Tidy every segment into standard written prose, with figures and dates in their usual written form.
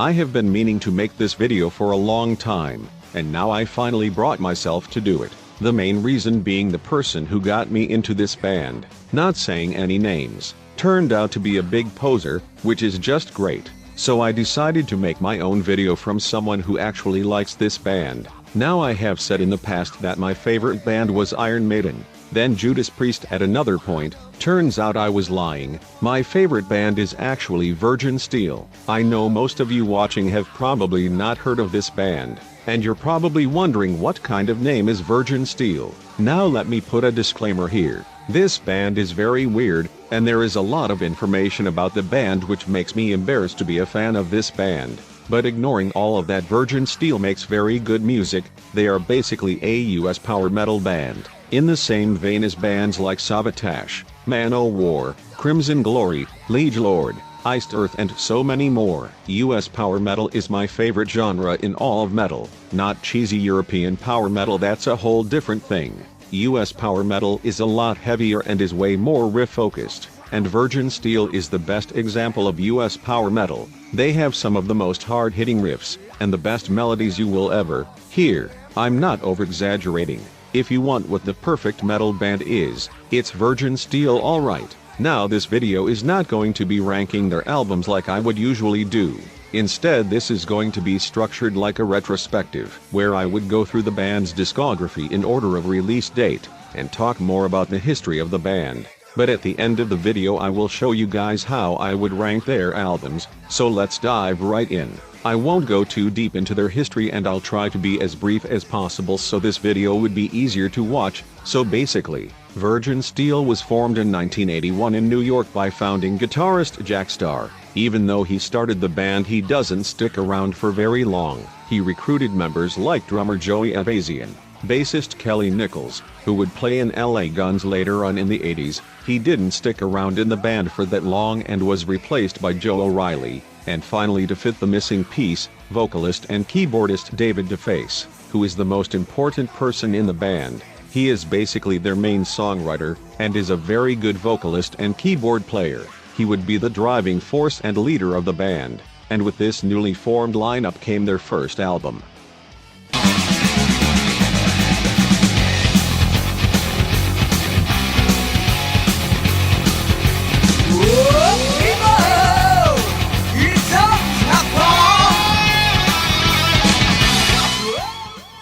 I have been meaning to make this video for a long time, and now I finally brought myself to do it. The main reason being the person who got me into this band, not saying any names, turned out to be a big poser, which is just great. So I decided to make my own video from someone who actually likes this band. Now I have said in the past that my favorite band was Iron Maiden, then Judas Priest at another point. Turns out I was lying. My favorite band is actually Virgin Steele. I know most of you watching have probably not heard of this band, and you're probably wondering what kind of name is Virgin Steele. Now let me put a disclaimer here. This band is very weird, and there is a lot of information about the band which makes me embarrassed to be a fan of this band. But ignoring all of that, Virgin Steele makes very good music. They are basically a US power metal band, in the same vein as bands like Sabotage, Manowar, Crimson Glory, Liege Lord, Iced Earth and so many more. US power metal is my favorite genre in all of metal, not cheesy European power metal, that's a whole different thing. US power metal is a lot heavier and is way more riff focused, and Virgin Steele is the best example of US power metal. They have some of the most hard-hitting riffs, and the best melodies you will ever hear. I'm not over-exaggerating. If you want what the perfect metal band is, it's Virgin Steele, alright. Now this video is not going to be ranking their albums like I would usually do. Instead, this is going to be structured like a retrospective, where I would go through the band's discography in order of release date, and talk more about the history of the band. But at the end of the video I will show you guys how I would rank their albums, so let's dive right in. I won't go too deep into their history and I'll try to be as brief as possible so this video would be easier to watch. So basically, Virgin Steele was formed in 1981 in New York by founding guitarist Jack Starr. Even though he started the band, he doesn't stick around for very long. He recruited members like drummer Joey Evasian, bassist Kelly Nichols, who would play in LA Guns later on in the 80s. He didn't stick around in the band for that long and was replaced by Joe O'Reilly, and finally, to fit the missing piece, vocalist and keyboardist David Defeis, who is the most important person in the band. He is basically their main songwriter, and is a very good vocalist and keyboard player. He would be the driving force and leader of the band, and with this newly formed lineup came their first album.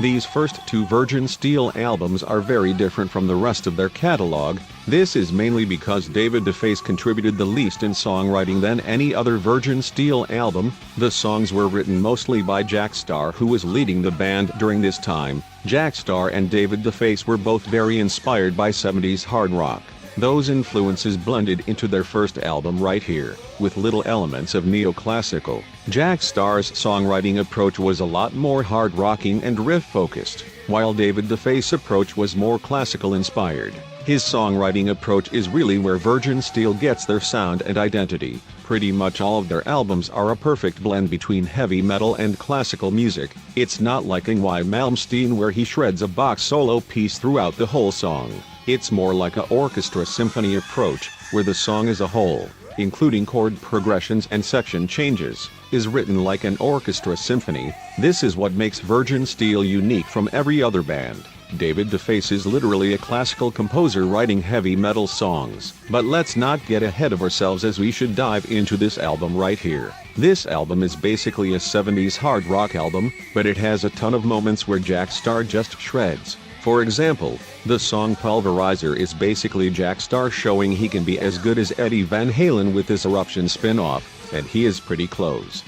These first two Virgin Steele albums are very different from the rest of their catalog. This is mainly because David Defeis contributed the least in songwriting than any other Virgin Steele album. The songs were written mostly by Jack Starr, who was leading the band during this time. Jack Starr and David Defeis were both very inspired by 70s hard rock. Those influences blended into their first album right here, with little elements of neoclassical. Jack Starr's songwriting approach was a lot more hard rocking and riff focused, while David Defeis' approach was more classical inspired. His songwriting approach is really where Virgin Steele gets their sound and identity. Pretty much all of their albums are a perfect blend between heavy metal and classical music. It's not like Yngwie Malmsteen where he shreds a Bach solo piece throughout the whole song. It's more like an orchestra symphony approach, where the song as a whole, including chord progressions and section changes, is written like an orchestra symphony. This is what makes Virgin Steele unique from every other band. David Defeis is literally a classical composer writing heavy metal songs. But let's not get ahead of ourselves, as we should dive into this album right here. This album is basically a 70s hard rock album, but it has a ton of moments where Jack Starr just shreds. For example, the song Pulverizer is basically Jack Starr showing he can be as good as Eddie Van Halen with this Eruption spin-off, and he is pretty close.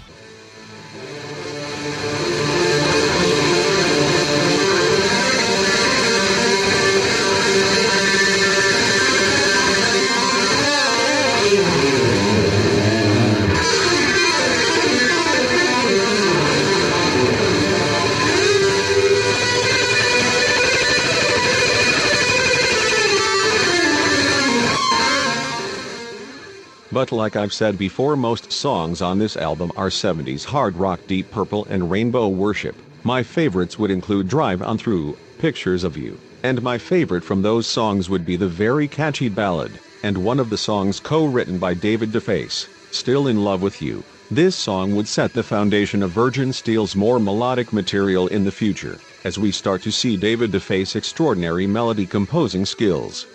But like I've said before, most songs on this album are 70s hard rock, Deep Purple and Rainbow Worship. My favorites would include Drive On Through, Pictures of You, and my favorite from those songs would be the very catchy ballad, and one of the songs co-written by David Defeis, Still in Love with You. This song would set the foundation of Virgin Steele's more melodic material in the future, as we start to see David Defeis' extraordinary melody composing skills.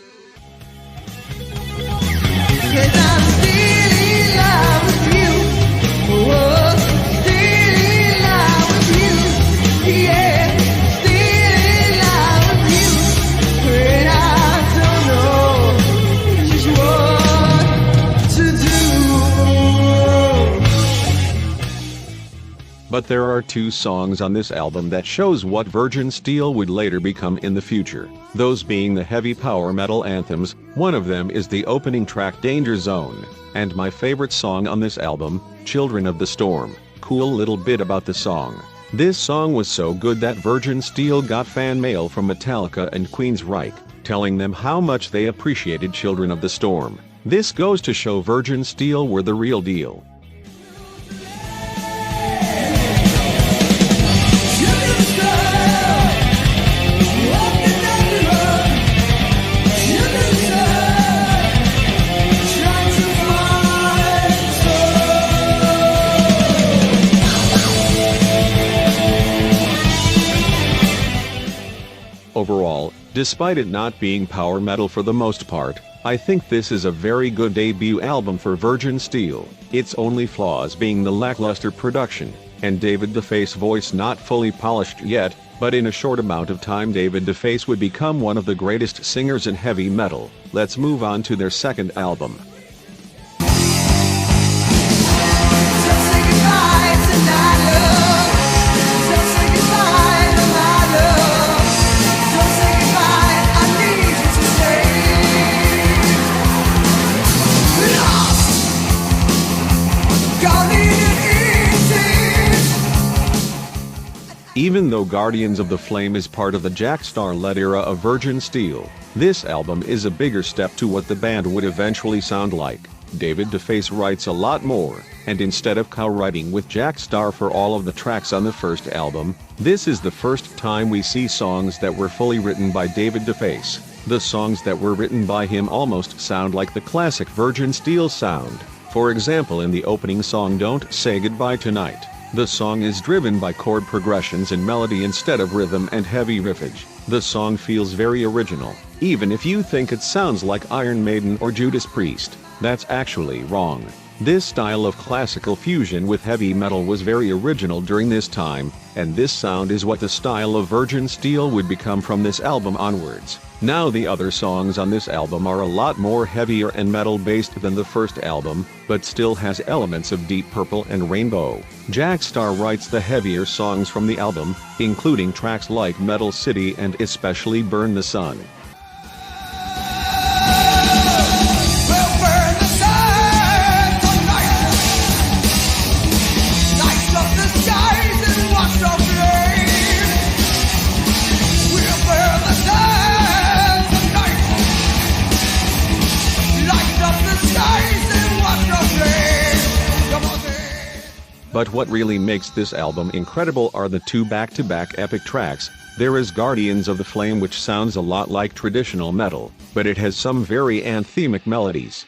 But there are two songs on this album that shows what Virgin Steele would later become in the future, those being the heavy power metal anthems. One of them is the opening track Danger Zone, and my favorite song on this album, Children of the Storm. Cool little bit about the song. This song was so good that Virgin Steele got fan mail from Metallica and Queensryche, telling them how much they appreciated Children of the Storm. This goes to show Virgin Steele were the real deal. Overall, despite it not being power metal for the most part, I think this is a very good debut album for Virgin Steele, its only flaws being the lackluster production, and David Defeis' voice not fully polished yet, but in a short amount of time David Defeis would become one of the greatest singers in heavy metal. Let's move on to their second album. Even though Guardians of the Flame is part of the Jack Starr-led era of Virgin Steele, this album is a bigger step to what the band would eventually sound like. David Defeis writes a lot more, and instead of co-writing with Jack Starr for all of the tracks on the first album, this is the first time we see songs that were fully written by David Defeis. The songs that were written by him almost sound like the classic Virgin Steele sound. For example, in the opening song Don't Say Goodbye Tonight, the song is driven by chord progressions and melody instead of rhythm and heavy riffage. The song feels very original, even if you think it sounds like Iron Maiden or Judas Priest. That's actually wrong. This style of classical fusion with heavy metal was very original during this time, and this sound is what the style of Virgin Steele would become from this album onwards. Now the other songs on this album are a lot more heavier and metal-based than the first album, but still has elements of Deep Purple and Rainbow. Jack Starr writes the heavier songs from the album, including tracks like Metal City and especially Burn the Sun. But what really makes this album incredible are the two back-to-back epic tracks. There is Guardians of the Flame, which sounds a lot like traditional metal, but it has some very anthemic melodies.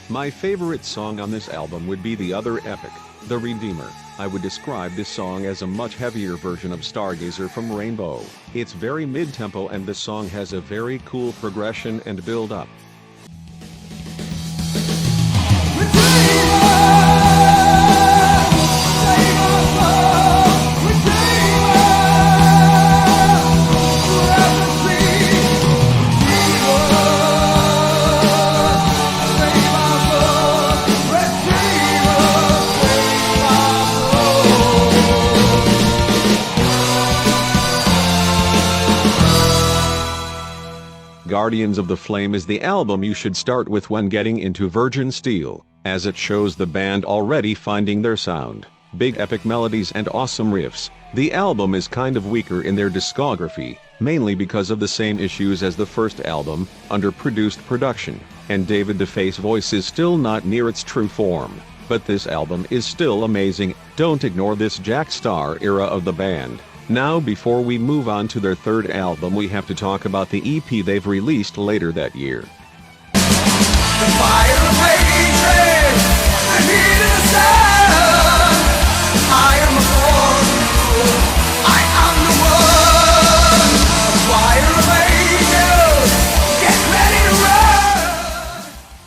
My favorite song on this album would be the other epic, The Redeemer. I would describe this song as a much heavier version of Stargazer from Rainbow. It's very mid-tempo and the song has a very cool progression and build-up. Guardians of the Flame is the album you should start with when getting into Virgin Steele, as it shows the band already finding their sound. big epic melodies and awesome riffs. The album is kind of weaker in their discography, mainly because of the same issues as the first album, underproduced production, and David Defeis' voice is still not near its true form. But this album is still amazing. Don't ignore this Jack Starr era of the band. Now before we move on to their third album, we have to talk about the EP they've released later that year. The fire of hatred, the heat of the sun. I am a force, I am the one. The fire of angels, get ready to run.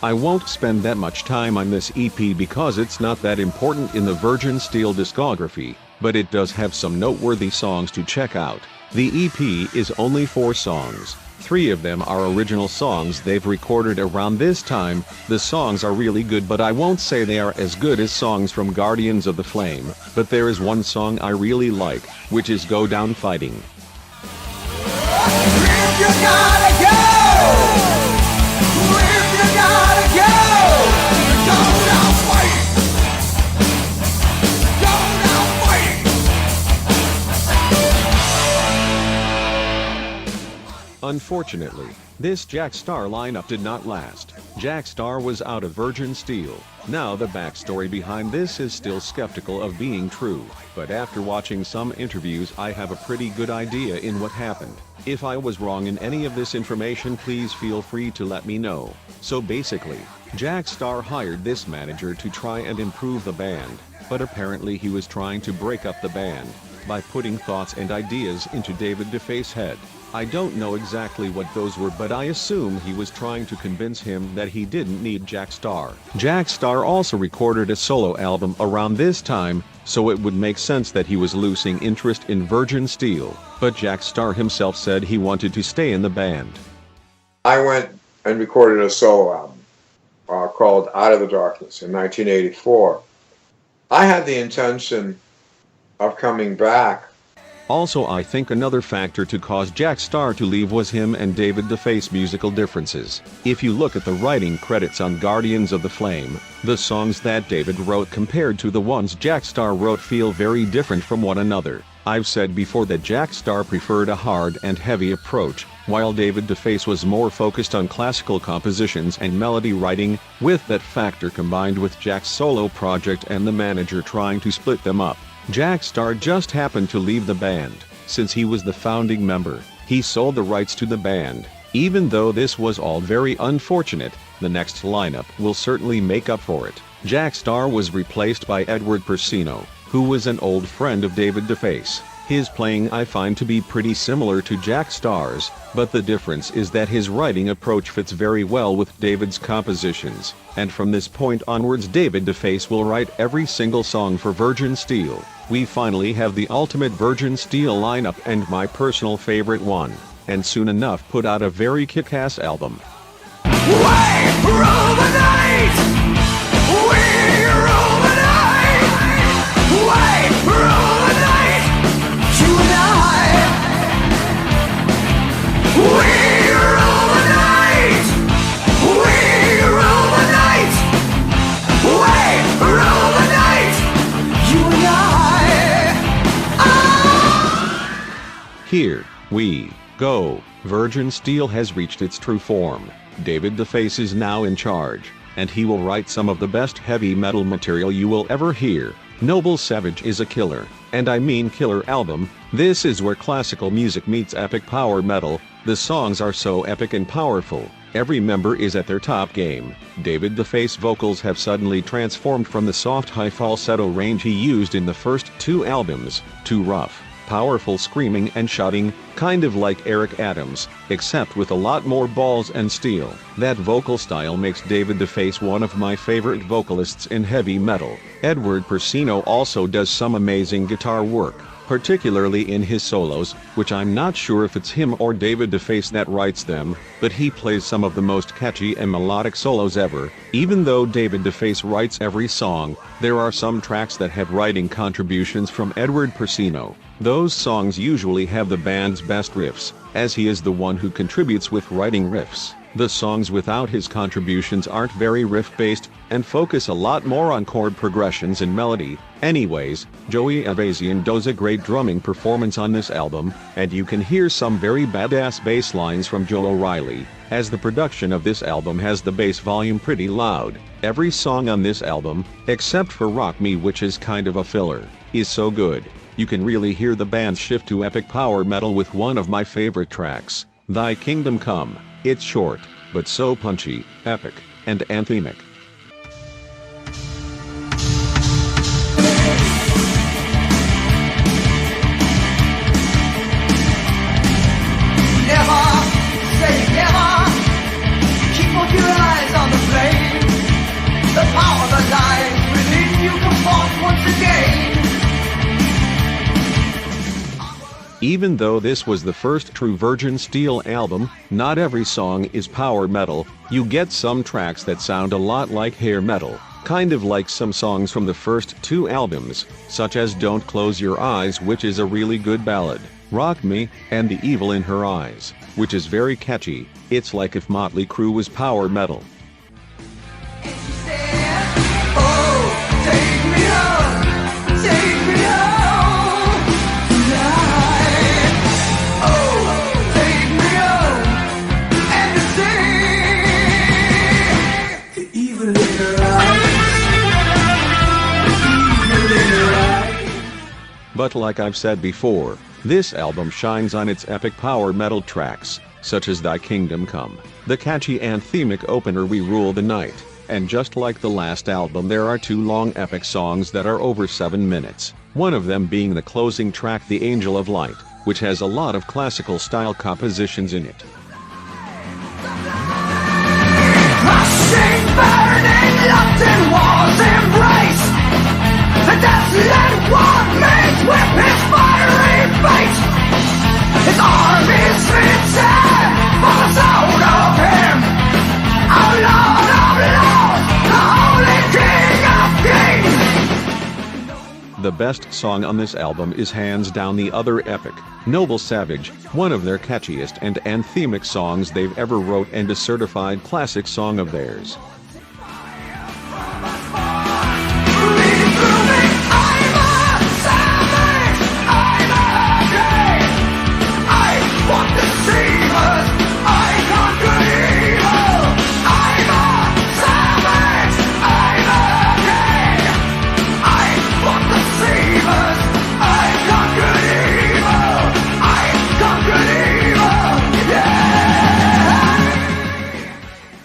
I won't spend that much time on this EP because it's not that important in the Virgin Steele discography, but it does have some noteworthy songs to check out. The EP is only 4 songs. 3 of them are original songs they've recorded around this time. The songs are really good, but I won't say they are as good as songs from Guardians of the Flame, but there is one song I really like, which is Go Down Fighting. If you gotta go, if you gotta go, go down fighting, go down fighting. Unfortunately, this Jack Starr lineup did not last. Jack Starr was out of Virgin Steele. Now the backstory behind this is still skeptical of being true, but after watching some interviews I have a pretty good idea in what happened. If I was wrong in any of this information, please feel free to let me know. So basically, Jack Starr hired this manager to try and improve the band, but apparently he was trying to break up the band by putting thoughts and ideas into David Defeis' head. I don't know exactly what those were, but I assume he was trying to convince him that he didn't need Jack Starr. Jack Starr also recorded a solo album around this time, so it would make sense that he was losing interest in Virgin Steele, but Jack Starr himself said he wanted to stay in the band. I went and recorded a solo album called Out of the Darkness in 1984. I had the intention of coming back. Also, I think another factor to cause Jack Starr to leave was him and David Defeis' musical differences. If you look at the writing credits on Guardians of the Flame, the songs that David wrote compared to the ones Jack Starr wrote feel very different from one another. I've said before that Jack Starr preferred a hard and heavy approach, while David Defeis was more focused on classical compositions and melody writing. With that factor combined with Jack's solo project and the manager trying to split them up, Jack Starr just happened to leave the band. Since he was the founding member, he sold the rights to the band. Even though this was all very unfortunate, the next lineup will certainly make up for it. Jack Starr was replaced by Edward Persino, who was an old friend of David Defeis. His playing I find to be pretty similar to Jack Starr's, but the difference is that his writing approach fits very well with David's compositions, and from this point onwards David Defeis will write every single song for Virgin Steele. We finally have the ultimate Virgin Steele lineup and my personal favorite one, and soon enough put out a very kick-ass album. We rule the night! We rule the night! We rule the night! You and I! We rule the night! We rule the night! We rule the night! You and I! Here we go. Virgin Steele has reached its true form. David Defeis is now in charge, and he will write some of the best heavy metal material you will ever hear. Noble Savage is a killer, and I mean killer album. This is where classical music meets epic power metal. The songs are so epic and powerful. Every member is at their top game. David Defeis' vocals have suddenly transformed from the soft high falsetto range he used in the first 2 albums, to rough, powerful screaming and shouting, kind of like Eric Adams, except with a lot more balls and steel. That vocal style makes David Defeis one of my favorite vocalists in heavy metal. Edward Persino also does some amazing guitar work, particularly in his solos, which I'm not sure if it's him or David Defeis that writes them, but he plays some of the most catchy and melodic solos ever. Even though David Defeis writes every song, there are some tracks that have writing contributions from Edward Persino. Those songs usually have the band's best riffs, as he is the one who contributes with writing riffs. The songs without his contributions aren't very riff-based, and focus a lot more on chord progressions and melody. Anyways, Joey Evasian does a great drumming performance on this album, and you can hear some very badass bass lines from Joe O'Reilly, as the production of this album has the bass volume pretty loud. Every song on this album, except for Rock Me, which is kind of a filler, is so good. You can really hear the band shift to epic power metal with one of my favorite tracks, Thy Kingdom Come. It's short, but so punchy, epic, and anthemic. Never say never. Keep both your eyes on the flame. The power that lies within you comes forth once again. Even though this was the first true Virgin Steele album, not every song is power metal. You get some tracks that sound a lot like hair metal, kind of like some songs from the first two albums, such as Don't Close Your Eyes, which is a really good ballad, Rock Me, and The Evil in Her Eyes, which is very catchy. It's like if Motley Crue was power metal. And she said, oh, take me home tonight. Oh, take me home and see the evil in her eyes. The evil in her eyes. But like I've said before, this album shines on its epic power metal tracks, such as Thy Kingdom Come, the catchy anthemic opener We Rule the Night, and just like the last album, there are two long epic songs that are over 7 minutes, one of them being the closing track The Angel of Light, which has a lot of classical style compositions in it. Crushing, burning, locked in walls embrace. The desolate one makes with his fiery face. His arm is written for the soul of him. Our Lord of Lords, the Holy King of Kings. The best song on this album is hands down the other epic, Noble Savage, one of their catchiest and anthemic songs they've ever wrote and a certified classic song of theirs.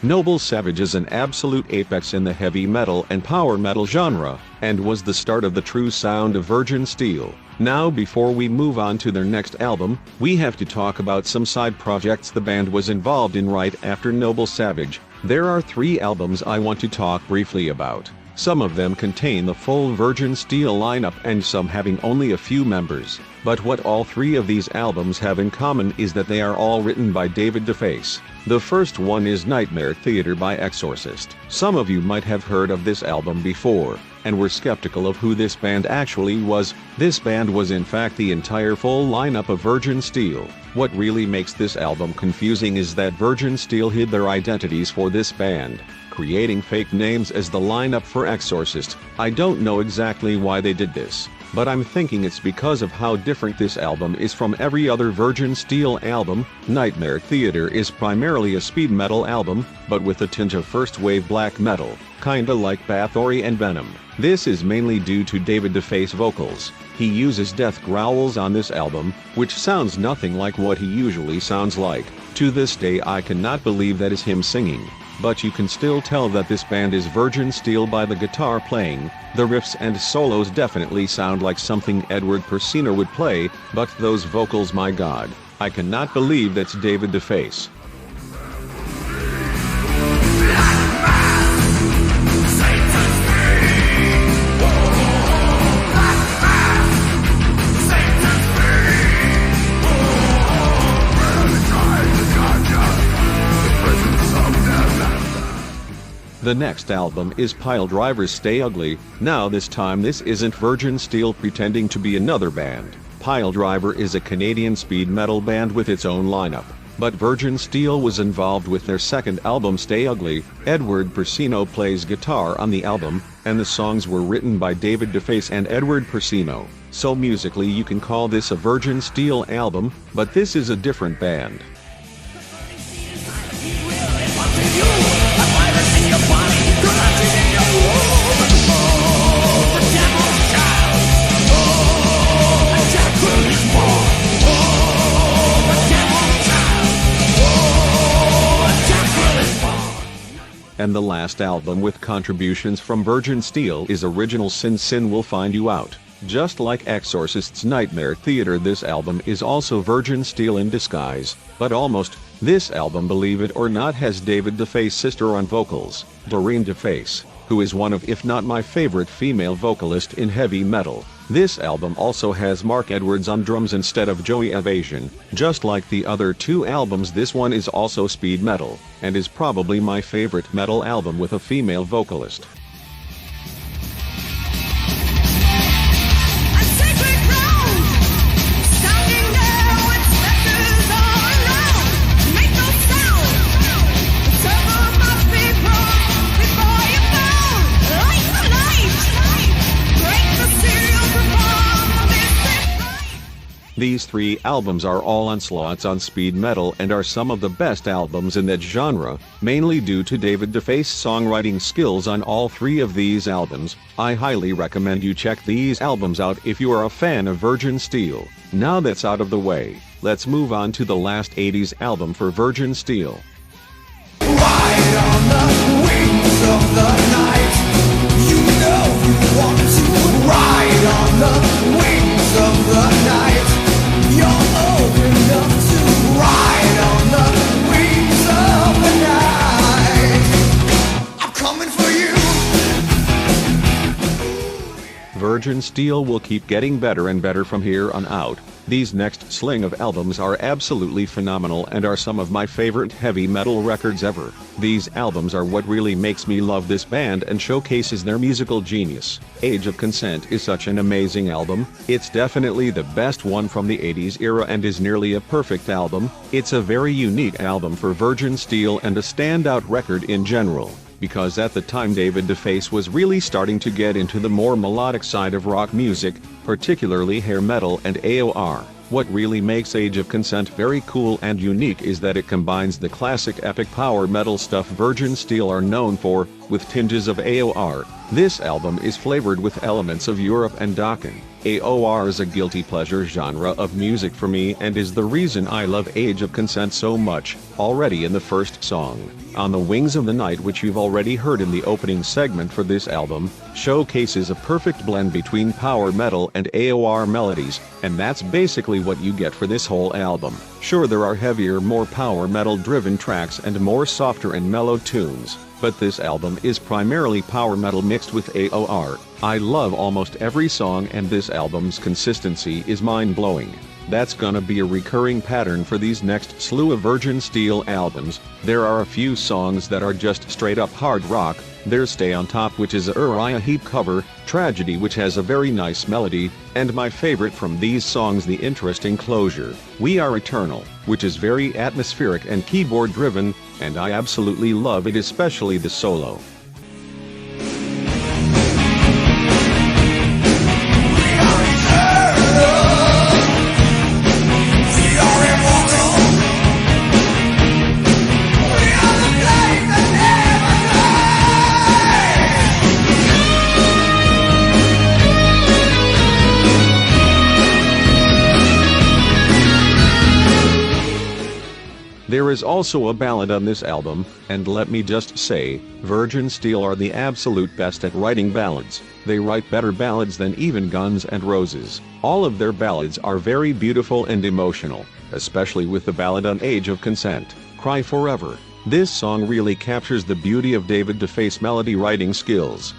Noble Savage is an absolute apex in the heavy metal and power metal genre, and was the start of the true sound of Virgin Steele. Now, before we move on to their next album, we have to talk about some side projects the band was involved in right after Noble Savage. There are 3 albums I want to talk briefly about. Some of them contain the full Virgin Steele lineup and some having only a few members. But what all 3 of these albums have in common is that they are all written by David Defeis. The first one is Nightmare Theater by Exorcist. Some of you might have heard of this album before, and were skeptical of who this band actually was. This band was in fact the entire full lineup of Virgin Steele. What really makes this album confusing is that Virgin Steele hid their identities for this band, creating fake names as the lineup for Exorcist. I don't know exactly why they did this, but I'm thinking it's because of how different this album is from every other Virgin Steele album. Nightmare Theater is primarily a speed metal album, but with a tinge of first-wave black metal, kinda like Bathory and Venom. This is mainly due to David Defeis vocals. He uses death growls on this album, which sounds nothing like what he usually sounds like. To this day I cannot believe that is him singing. But you can still tell that this band is Virgin Steele by the guitar playing. The riffs and solos definitely sound like something Edward Persiner would play, but those vocals, my god, I cannot believe that's David Defeis. The next album is Piledriver's Stay Ugly. Now this time this isn't Virgin Steele pretending to be another band. Piledriver is a Canadian speed metal band with its own lineup. but Virgin Steele was involved with their second album Stay Ugly. Edward Persino plays guitar on the album, and the songs were written by David Defeis and Edward Persino. So musically you can call this a Virgin Steele album, but this is a different band. And the last album with contributions from Virgin Steele is Original Sin Sin Will Find You Out. Just like Exorcist's Nightmare Theater, this album is also Virgin Steele in disguise, but almost. This album, believe it or not, has David Defeis' sister on vocals, David Defeis, who is one of, if not my favorite female vocalist in heavy metal. This album also has Mark Edwards on drums instead of Joey Evasion. Just like the other two albums, this one is also speed metal, and is probably my favorite metal album with a female vocalist. These three albums are all onslaughts on speed metal and are some of the best albums in that genre, mainly due to David Defeis' songwriting skills on all three of these albums. I highly recommend you check these albums out if you are a fan of Virgin Steele. Now that's out of the way, let's move on to the last 80s album for Virgin Steele. Ride on the wings of the night. You know you want to ride on the wings of the night. You're old enough to ride on the wings of the night. I'm coming for you. Virgin Steele will keep getting better and better from here on out. These next sling of albums are absolutely phenomenal and are some of my favorite heavy metal records ever. These albums are what really makes me love this band and showcases their musical genius. Age of Consent is such an amazing album. It's definitely the best one from the 80s era and is nearly a perfect album. It's a very unique album for Virgin Steele and a standout record in general, because at the time David Defeis was really starting to get into the more melodic side of rock music, particularly hair metal and AOR. What really makes Age of Consent very cool and unique is that it combines the classic epic power metal stuff Virgin Steele are known for, with tinges of AOR. This album is flavored with elements of Europe and Dokken. AOR is a guilty pleasure genre of music for me and is the reason I love Age of Consent so much. Already in the first song, On the Wings of the Night, which you've already heard in the opening segment for this album, showcases a perfect blend between power metal and AOR melodies, and that's basically what you get for this whole album. Sure, there are heavier, more power metal driven tracks and more softer and mellow tunes, but this album is primarily power metal mixed with AOR. I love almost every song and this album's consistency is mind-blowing. That's gonna be a recurring pattern for these next slew of Virgin Steele albums. There are a few songs that are just straight up hard rock. There's Stay on Top, which is a Uriah Heep cover, Tragedy, which has a very nice melody, and my favorite from these songs, the interesting closure, We Are Eternal, which is very atmospheric and keyboard driven, and I absolutely love it, especially the solo. There is also a ballad on this album, and let me just say, Virgin Steele are the absolute best at writing ballads. They write better ballads than even Guns N' Roses. All of their ballads are very beautiful and emotional, especially with the ballad on Age of Consent, Cry Forever. This song really captures the beauty of David Defeis' melody writing skills.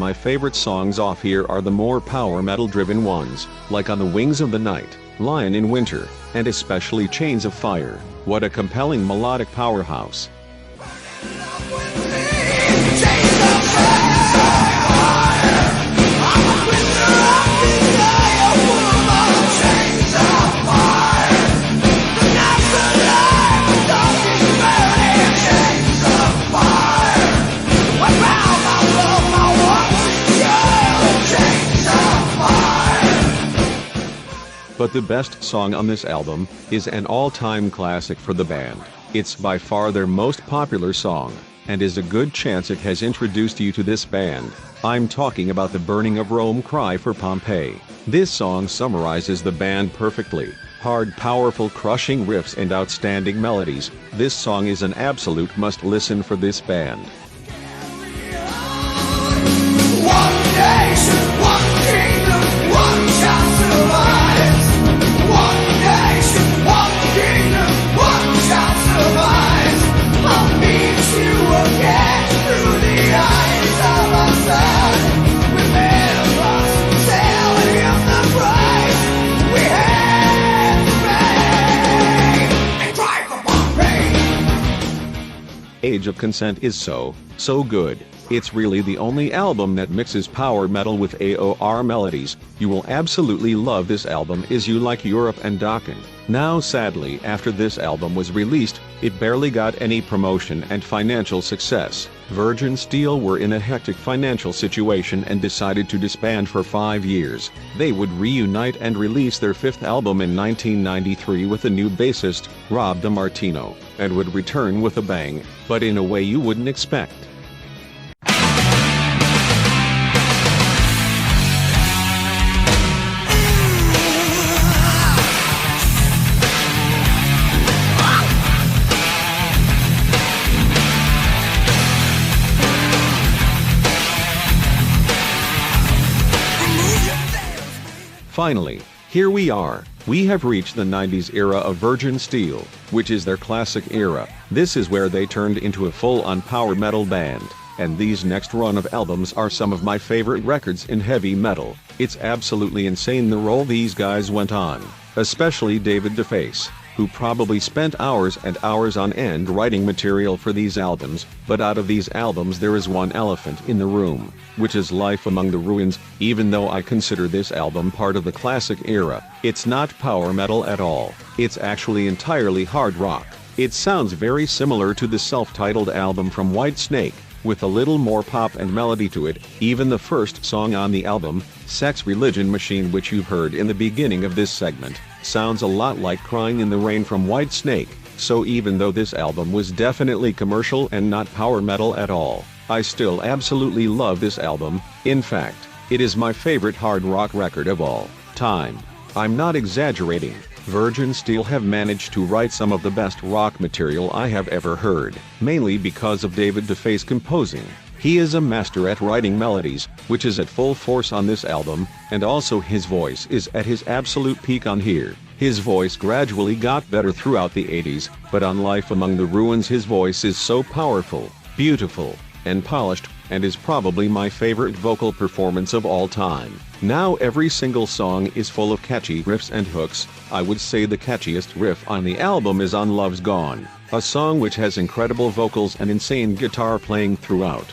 my favorite songs off here are the more power metal driven ones, like On the Wings of the Night, Lion in Winter, and especially Chains of Fire. What a compelling melodic powerhouse. But the best song on this album is an all-time classic for the band. It's by far their most popular song, and is a good chance it has introduced you to this band. I'm talking about the Burning of Rome Cry for Pompeii. This song summarizes the band perfectly. Hard, powerful, crushing riffs and outstanding melodies. This song is an absolute must-listen for this band. One nation, one kingdom, one shall survive. One nation, one kingdom, one shall survive. I'll meet you again through the eyes of our sun. Remember, tell him the price we had to pay. And drive for Pompeii. Age of Consent is so good. It's really the only album that mixes power metal with AOR melodies. You will absolutely love this album if you like Europe and Dokken. Now sadly, after this album was released, it barely got any promotion and financial success. Virgin Steele were in a hectic financial situation and decided to disband for 5 years. They would reunite and release their 5th album in 1993 with a new bassist, Rob DiMartino, and would return with a bang, but in a way you wouldn't expect. Finally, here we are. We have reached the 90s era of Virgin Steele, which is their classic era. This is where they turned into a full-on power metal band, and these next run of albums are some of my favorite records in heavy metal. It's absolutely insane the role these guys went on, especially David Defeis, who probably spent hours and hours on end writing material for these albums. But out of these albums there is one elephant in the room, which is Life Among the Ruins. Even though I consider this album part of the classic era, it's not power metal at all. It's actually entirely hard rock. It sounds very similar to the self-titled album from Whitesnake, with a little more pop and melody to it. Even the first song on the album, Sex Religion Machine, which you've heard in the beginning of this segment, sounds a lot like Crying in the Rain from Whitesnake. So even though this album was definitely commercial and not power metal at all, I still absolutely love this album. In fact, it is my favorite hard rock record of all time. I'm not exaggerating. Virgin Steele have managed to write some of the best rock material I have ever heard, mainly because of David Defeis composing. He is a master at writing melodies, which is at full force on this album, and also his voice is at his absolute peak on here. His voice gradually got better throughout the 80s, but on Life Among the Ruins his voice is so powerful, beautiful, and polished, and is probably my favorite vocal performance of all time. Now every single song is full of catchy riffs and hooks. I would say the catchiest riff on the album is on Love's Gone, a song which has incredible vocals and insane guitar playing throughout.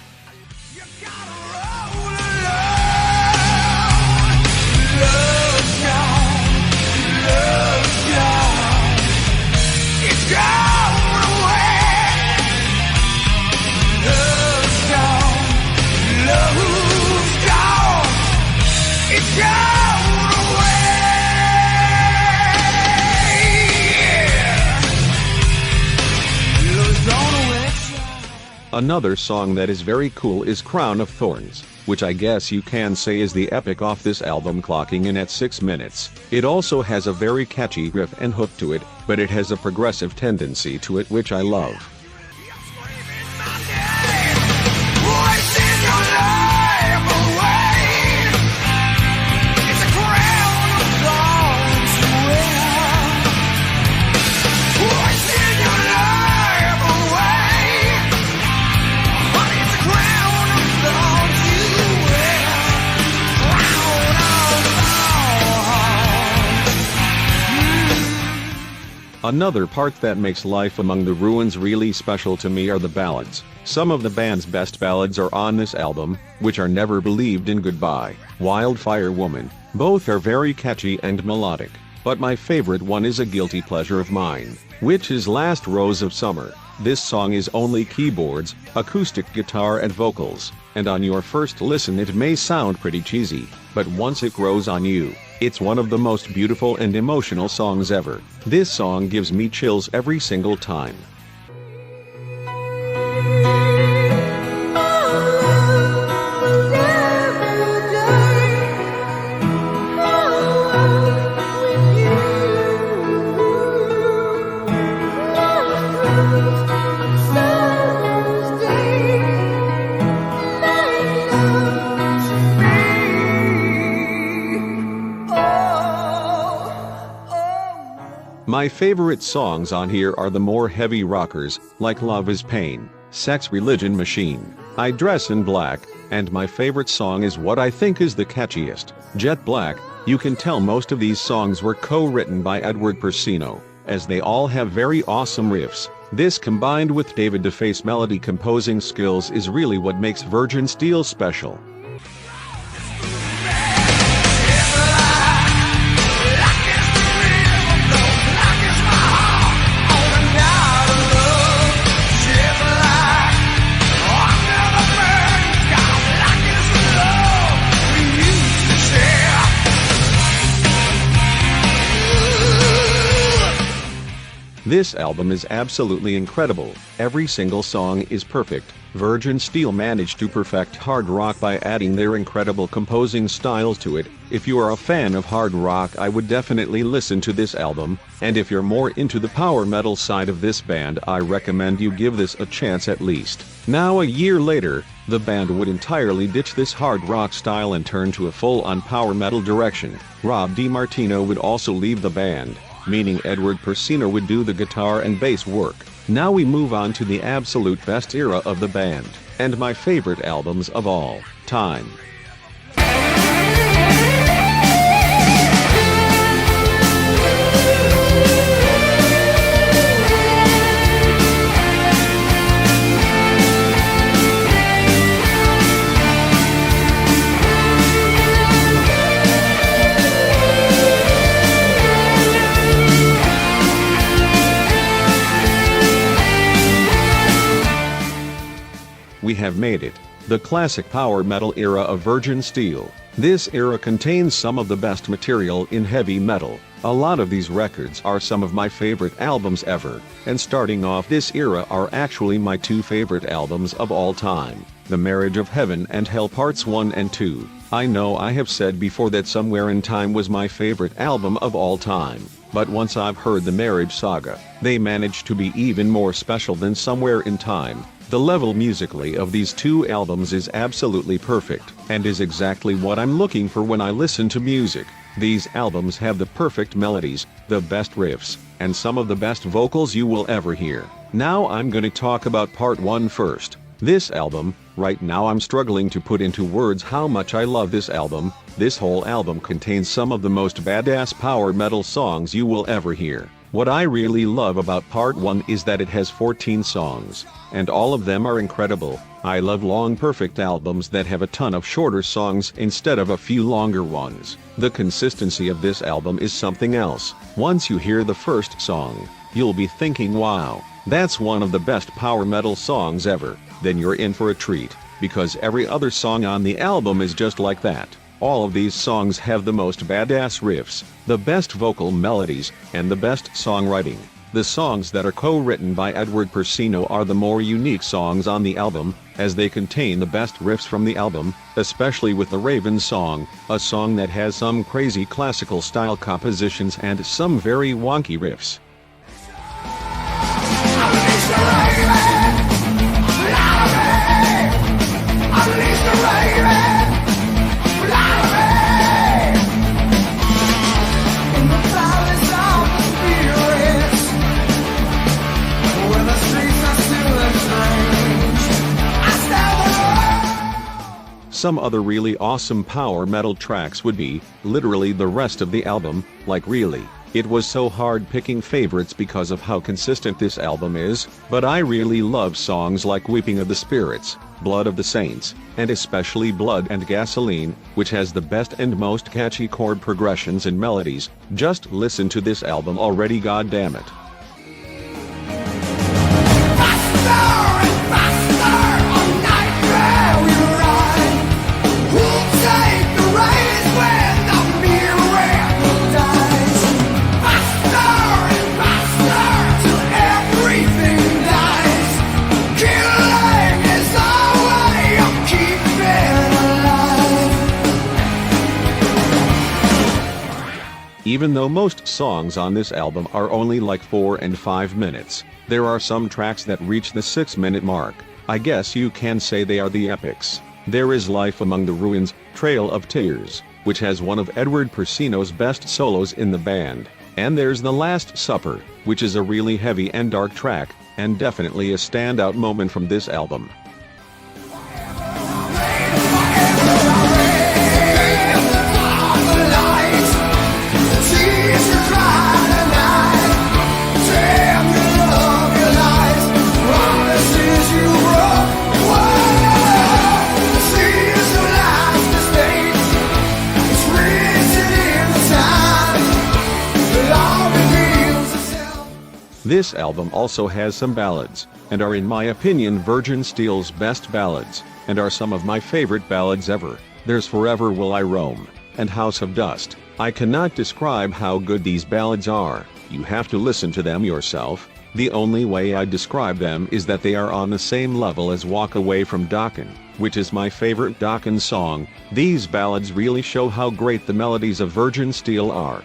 Another song that is very cool is Crown of Thorns, which I guess you can say is the epic off this album, clocking in at 6 minutes. It also has a very catchy riff and hook to it, but it has a progressive tendency to it which I love. Another part that makes Life Among the Ruins really special to me are the ballads. Some of the band's best ballads are on this album, which are Never Believed in Goodbye, Wildfire Woman. Both are very catchy and melodic, but my favorite one is a guilty pleasure of mine, which is Last Rose of Summer. This song is only keyboards, acoustic guitar and vocals, and on your first listen it may sound pretty cheesy, but once it grows on you, it's one of the most beautiful and emotional songs ever. This song gives me chills every single time. My favorite songs on here are the more heavy rockers, like Love is Pain, Sex Religion Machine, I Dress in Black, and my favorite song is what I think is the catchiest, Jet Black. You can tell most of these songs were co-written by Edward Persino, as they all have very awesome riffs. This combined with David Defeis' melody composing skills is really what makes Virgin Steele special. This album is absolutely incredible. Every single song is perfect. Virgin Steele managed to perfect hard rock by adding their incredible composing styles to it. If you are a fan of hard rock, I would definitely listen to this album, and if you're more into the power metal side of this band, I recommend you give this a chance at least. Now, a year later, the band would entirely ditch this hard rock style and turn to a full-on power metal direction. Rob DiMartino would also leave the band, meaning Edward Persino would do the guitar and bass work. Now we move on to the absolute best era of the band, and my favorite albums of all time. We have made it, the classic power metal era of Virgin Steele. This era contains some of the best material in heavy metal. A lot of these records are some of my favorite albums ever, and starting off this era are actually my two favorite albums of all time, The Marriage of Heaven and Hell Parts 1 and 2. I know I have said before that Somewhere in Time was my favorite album of all time, but once I've heard the Marriage Saga, they managed to be even more special than Somewhere in Time. The level musically of these two albums is absolutely perfect, and is exactly what I'm looking for when I listen to music. These albums have the perfect melodies, the best riffs, and some of the best vocals you will ever hear. Now I'm gonna talk about part 1 first. This album, right now I'm struggling to put into words how much I love this album. This whole album contains some of the most badass power metal songs you will ever hear. What I really love about part 1 is that it has 14 songs, and all of them are incredible. I love long perfect albums that have a ton of shorter songs instead of a few longer ones. The consistency of this album is something else. Once you hear the first song, you'll be thinking, wow, that's one of the best power metal songs ever. Then you're in for a treat, because every other song on the album is just like that. All of these songs have the most badass riffs, the best vocal melodies, and the best songwriting. The songs that are co-written by Edward Persino are the more unique songs on the album, as they contain the best riffs from the album, especially with the Raven song, a song that has some crazy classical style compositions and some very wonky riffs. Some other really awesome power metal tracks would be, literally the rest of the album, like really. It was so hard picking favorites because of how consistent this album is, but I really love songs like Weeping of the Spirits, Blood of the Saints, and especially Blood and Gasoline, which has the best and most catchy chord progressions and melodies. Just listen to this album already, goddammit. Even though most songs on this album are only like 4 and 5 minutes, there are some tracks that reach the 6-minute mark. I guess you can say they are the epics. There is Life Among the Ruins, Trail of Tears, which has one of Edward Persino's best solos in the band. And there's The Last Supper, which is a really heavy and dark track, and definitely a standout moment from this album. This album also has some ballads, and are in my opinion Virgin Steele's best ballads, and are some of my favorite ballads ever. There's Forever Will I Roam, and House of Dust. I cannot describe how good these ballads are, you have to listen to them yourself. The only way I describe them is that they are on the same level as Walk Away from Dokken, which is my favorite Dokken song. These ballads really show how great the melodies of Virgin Steele are.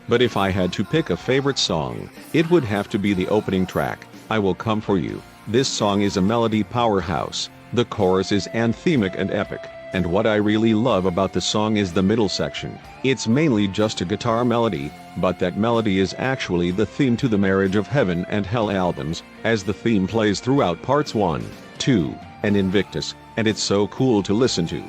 But if I had to pick a favorite song, it would have to be the opening track, I Will Come For You. This song is a melody powerhouse. The chorus is anthemic and epic, and what I really love about the song is the middle section. It's mainly just a guitar melody, but that melody is actually the theme to the Marriage of Heaven and Hell albums, as the theme plays throughout parts 1, 2, and Invictus, and it's so cool to listen to.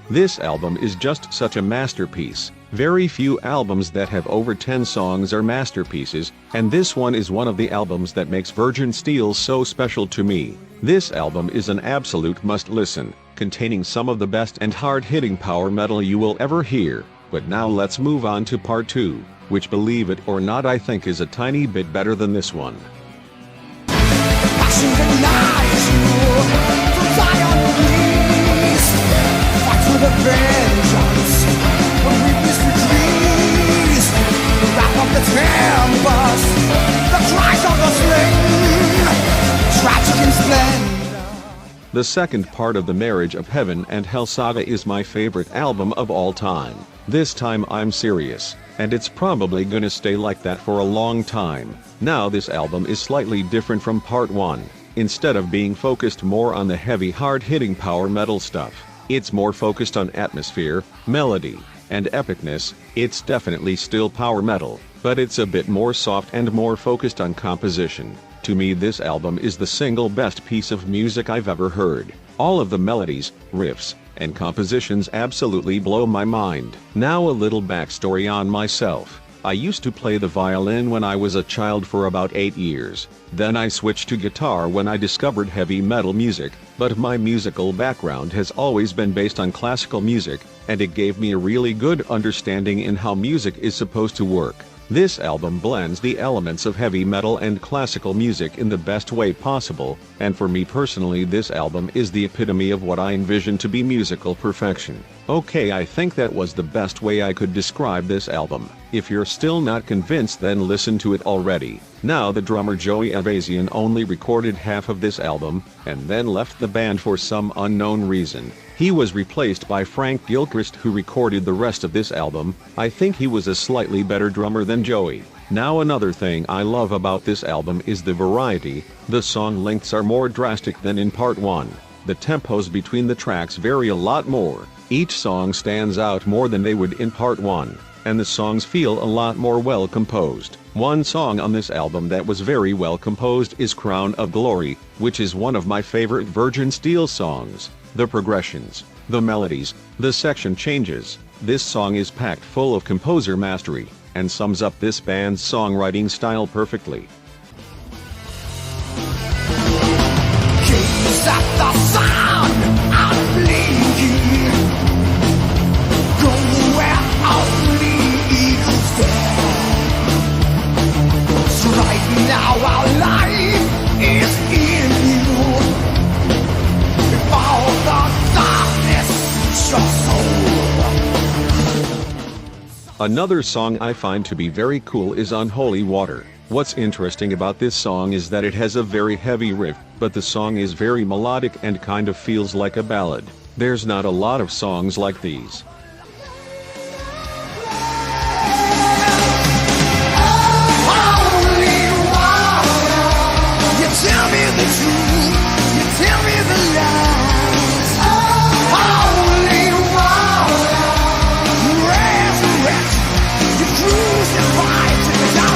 This album is just such a masterpiece. Very few albums that have over 10 songs are masterpieces, and this one is one of the albums that makes Virgin Steele so special to me. This album is an absolute must-listen, containing some of the best and hard-hitting power metal you will ever hear. But now let's move on to part 2, which, believe it or not, I think is a tiny bit better than this one. The vengeance of weakness retreats, the wrath of the tempest, the cries of the slain, tragic in splendor. The second part of the Marriage of Heaven and Hell saga is my favorite album of all time. This time I'm serious, and it's probably gonna stay like that for a long time. Now this album is slightly different from part 1. Instead of being focused more on the heavy hard-hitting power metal stuff, it's more focused on atmosphere, melody, and epicness. It's definitely still power metal, but it's a bit more soft and more focused on composition. To me, this album is the single best piece of music I've ever heard. All of the melodies, riffs, and compositions absolutely blow my mind. Now a little backstory on myself. I used to play the violin when I was a child for about 8 years. Then I switched to guitar when I discovered heavy metal music, but my musical background has always been based on classical music, and it gave me a really good understanding in how music is supposed to work. This album blends the elements of heavy metal and classical music in the best way possible, and for me personally this album is the epitome of what I envision to be musical perfection. Okay, I think that was the best way I could describe this album. If you're still not convinced, then listen to it already. Now, the drummer Joey Evasian only recorded half of this album, and then left the band for some unknown reason. He was replaced by Frank Gilchrist, who recorded the rest of this album. I think he was a slightly better drummer than Joey. Now, another thing I love about this album is the variety. The song lengths are more drastic than in part 1. The tempos between the tracks vary a lot more. Each song stands out more than they would in part 1, and the songs feel a lot more well composed. One song on this album that was very well composed is Crown of Glory, which is one of my favorite Virgin Steele songs. The progressions, the melodies, the section changes. This song is packed full of composer mastery, and sums up this band's songwriting style perfectly. Gaze at the sun, I'm blinking. Go where only eagles dare. So right now our life is in you. Before the darkness eats your soul. Another song I find to be very cool is Unholy Water. What's interesting about this song is that it has a very heavy riff, but the song is very melodic and kind of feels like a ballad. There's not a lot of songs like these. Holy water, you tell me the truth, you tell me the lies. Holy water, you resurrect, you crucify to the down.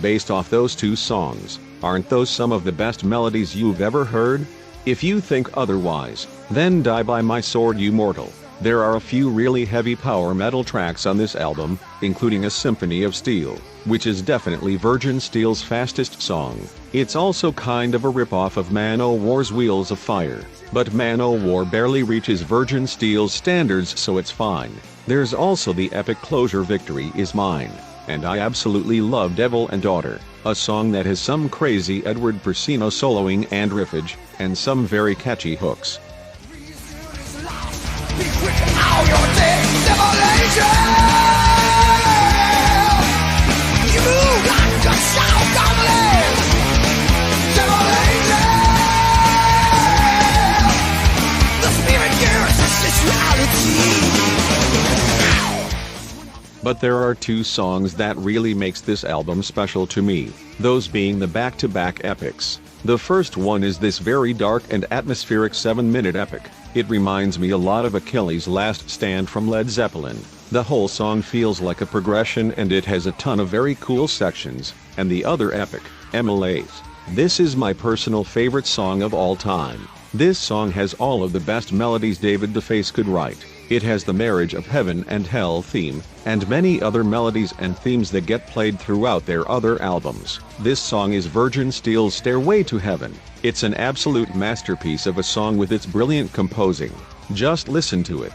Based off those two songs, aren't those some of the best melodies you've ever heard? If you think otherwise, then die by my sword, you mortal. There are a few really heavy power metal tracks on this album, including a Symphony of Steel, which is definitely Virgin Steele's fastest song. It's also kind of a ripoff of Man-O-War's Wheels of Fire, but Man-O-War barely reaches Virgin Steele's standards, so it's fine. There's also the epic closure Victory Is Mine, and I absolutely love Devil and Daughter, a song that has some crazy Edward Persino soloing and riffage, and some very catchy hooks. But there are two songs that really makes this album special to me, those being the back-to-back epics. The first one is this very dark and atmospheric 7-minute epic. It reminds me a lot of Achilles' Last Stand from Led Zeppelin. The whole song feels like a progression, and it has a ton of very cool sections. And the other epic, MLAs. This is my personal favorite song of all time. This song has all of the best melodies David Defeis could write. It has the Marriage of Heaven and Hell theme, and many other melodies and themes that get played throughout their other albums. This song is Virgin Steele's Stairway to Heaven. It's an absolute masterpiece of a song with its brilliant composing. Just listen to it.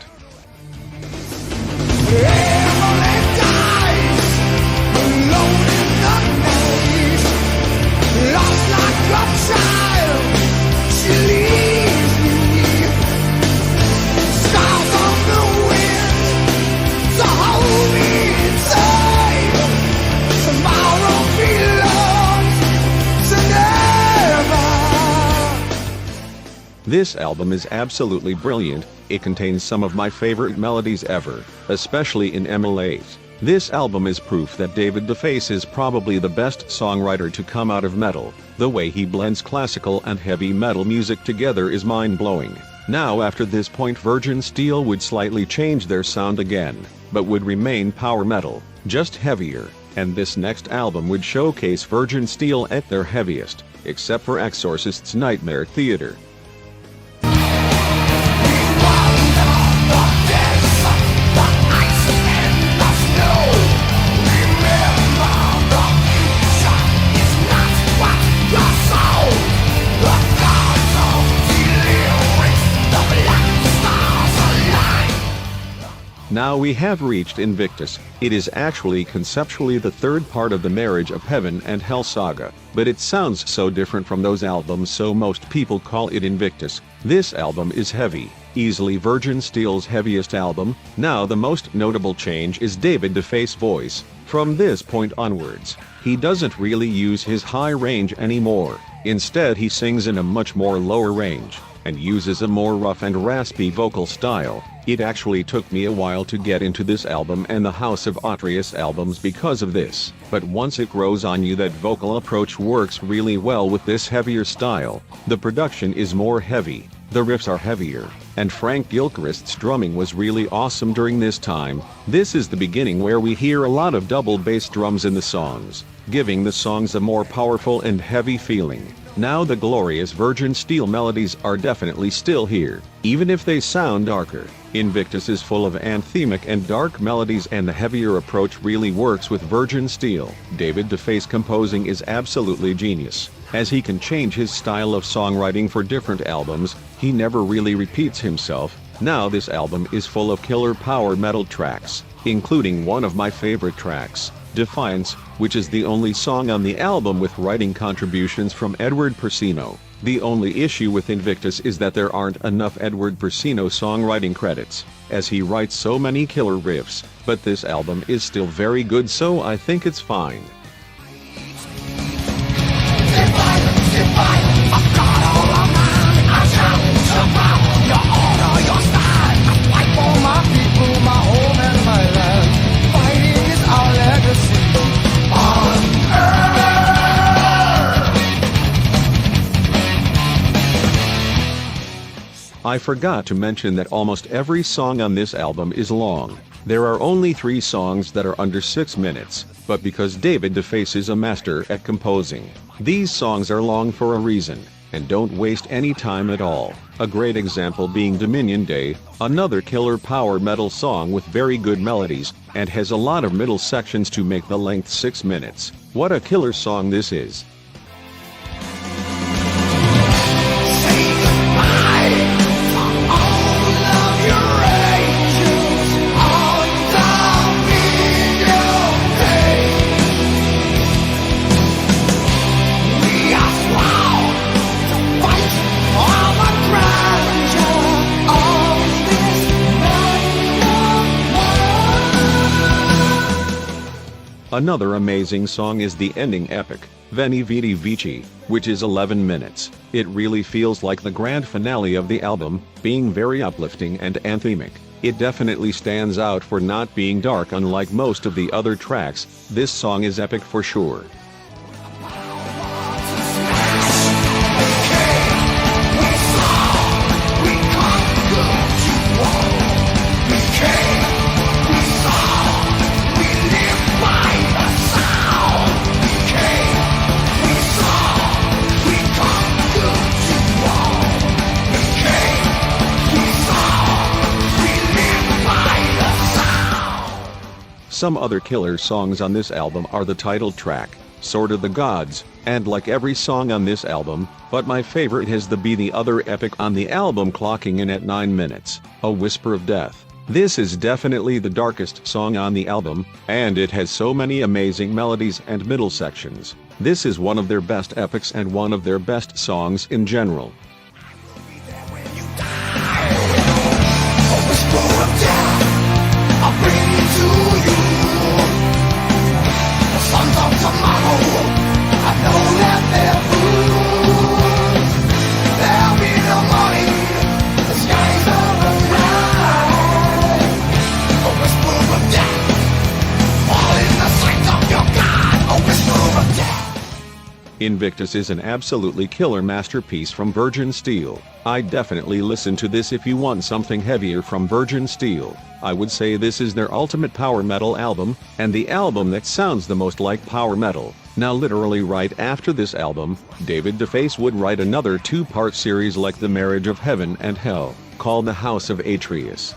This album is absolutely brilliant. It contains some of my favorite melodies ever, especially in MLAs. This album is proof that David Defeis is probably the best songwriter to come out of metal. The way he blends classical and heavy metal music together is mind-blowing. Now, after this point, Virgin Steele would slightly change their sound again, but would remain power metal, just heavier, and this next album would showcase Virgin Steele at their heaviest, except for Exorcist's Nightmare Theater. Now we have reached Invictus. It is actually conceptually the third part of the Marriage of Heaven and Hell saga, but it sounds so different from those albums, so most people call it Invictus. This album is heavy, easily Virgin Steele's heaviest album. Now the most notable change is David Defeis' voice. From this point onwards, he doesn't really use his high range anymore. Instead, he sings in a much more lower range, and uses a more rough and raspy vocal style. It actually took me a while to get into this album and the House of Atreus albums because of this, but once it grows on you, that vocal approach works really well with this heavier style. The production is more heavy, the riffs are heavier, and Frank Gilchrist's drumming was really awesome during this time. This is the beginning where we hear a lot of double bass drums in the songs, giving the songs a more powerful and heavy feeling. Now the glorious Virgin Steele melodies are definitely still here, even if they sound darker. Invictus is full of anthemic and dark melodies, and the heavier approach really works with Virgin Steele. David Defeis composing is absolutely genius, as he can change his style of songwriting for different albums. He never really repeats himself. Now this album is full of killer power metal tracks, including one of my favorite tracks, Defiance, which is the only song on the album with writing contributions from Edward Persino. The only issue with Invictus is that there aren't enough Edward Persino songwriting credits, as he writes so many killer riffs, but this album is still very good, so I think it's fine. I forgot to mention that almost every song on this album is long. There are only 3 songs that are under 6 minutes, but because David Defeis is a master at composing, these songs are long for a reason, and don't waste any time at all. A great example being Dominion Day, another killer power metal song with very good melodies, and has a lot of middle sections to make the length 6 minutes. What a killer song this is. Another amazing song is the ending epic, Veni Vidi Vici, which is 11 minutes. It really feels like the grand finale of the album, being very uplifting and anthemic. It definitely stands out for not being dark unlike most of the other tracks. This song is epic for sure. Some other killer songs on this album are the title track, Sword of the Gods, and like every song on this album, but my favorite has to be the other epic on the album, clocking in at 9 minutes, A Whisper of Death. This is definitely the darkest song on the album, and it has so many amazing melodies and middle sections. This is one of their best epics and one of their best songs in general. Invictus is an absolutely killer masterpiece from Virgin Steele. I'd definitely listen to this if you want something heavier from Virgin Steele. I would say this is their ultimate power metal album, and the album that sounds the most like power metal. Now literally right after this album, David Defeis would write another 2-part series like The Marriage of Heaven and Hell, called The House of Atreus.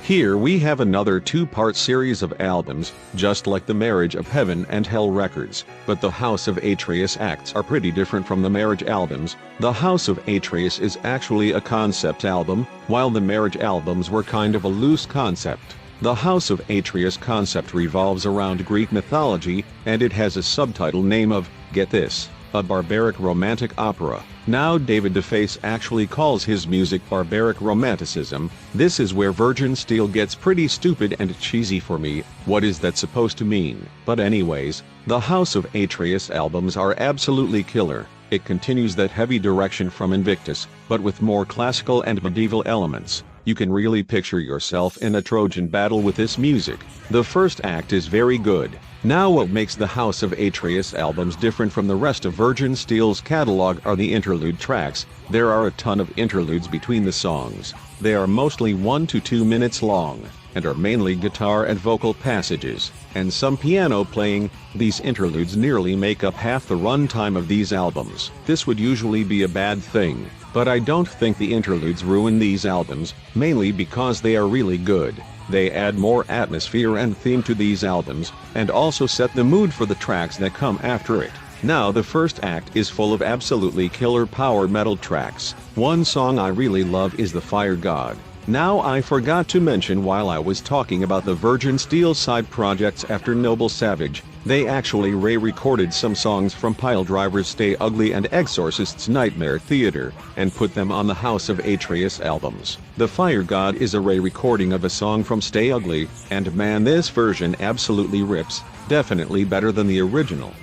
Here we have another two-part series of albums, just like the Marriage of Heaven and Hell records, but the House of Atreus acts are pretty different from the Marriage albums. The House of Atreus is actually a concept album, while the Marriage albums were kind of a loose concept. The House of Atreus concept revolves around Greek mythology, and it has a subtitle name of, get this, a barbaric romantic opera. Now David Defeis actually calls his music barbaric romanticism. This is where Virgin Steele gets pretty stupid and cheesy for me. What is that supposed to mean? But anyways, the House of Atreus albums are absolutely killer. It continues that heavy direction from Invictus, but with more classical and medieval elements. You can really picture yourself in a Trojan battle with this music. The first act is very good. Now what makes the House of Atreus albums different from the rest of Virgin Steele's catalog are the interlude tracks. There are a ton of interludes between the songs. They are mostly 1 to 2 minutes long, and are mainly guitar and vocal passages, and some piano playing. These interludes nearly make up half the runtime of these albums. This would usually be a bad thing, but I don't think the interludes ruin these albums, mainly because they are really good. They add more atmosphere and theme to these albums, and also set the mood for the tracks that come after it. Now the first act is full of absolutely killer power metal tracks. One song I really love is The Fire God. Now I forgot to mention while I was talking about the Virgin Steele side projects after Noble Savage, they actually re-recorded some songs from Piledriver's Stay Ugly and Exorcist's Nightmare Theater, and put them on the House of Atreus albums. The Fire God is a re-recording of a song from Stay Ugly, and man, this version absolutely rips, definitely better than the original.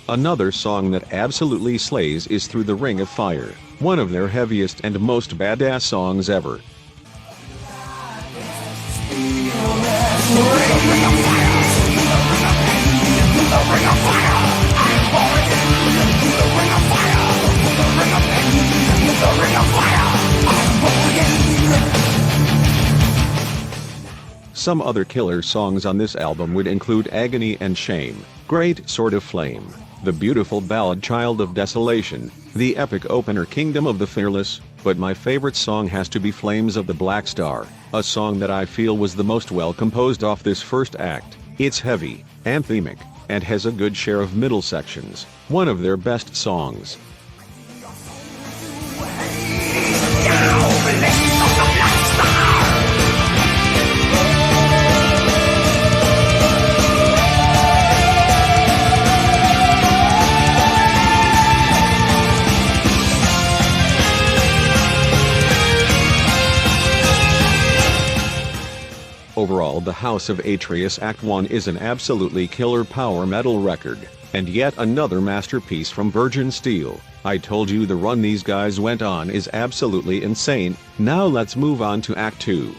Another song that absolutely slays is Through the Ring of Fire, one of their heaviest and most badass songs ever. Some other killer songs on this album would include Agony and Shame, Great Sword of Flame, the beautiful ballad Child of Desolation, the epic opener Kingdom of the Fearless, but my favorite song has to be Flames of the Black Star, a song that I feel was the most well composed off this first act. It's heavy, anthemic, and has a good share of middle sections, one of their best songs. Overall, the House of Atreus Act 1 is an absolutely killer power metal record, and yet another masterpiece from Virgin Steele. I told you the run these guys went on is absolutely insane. Now let's move on to Act 2.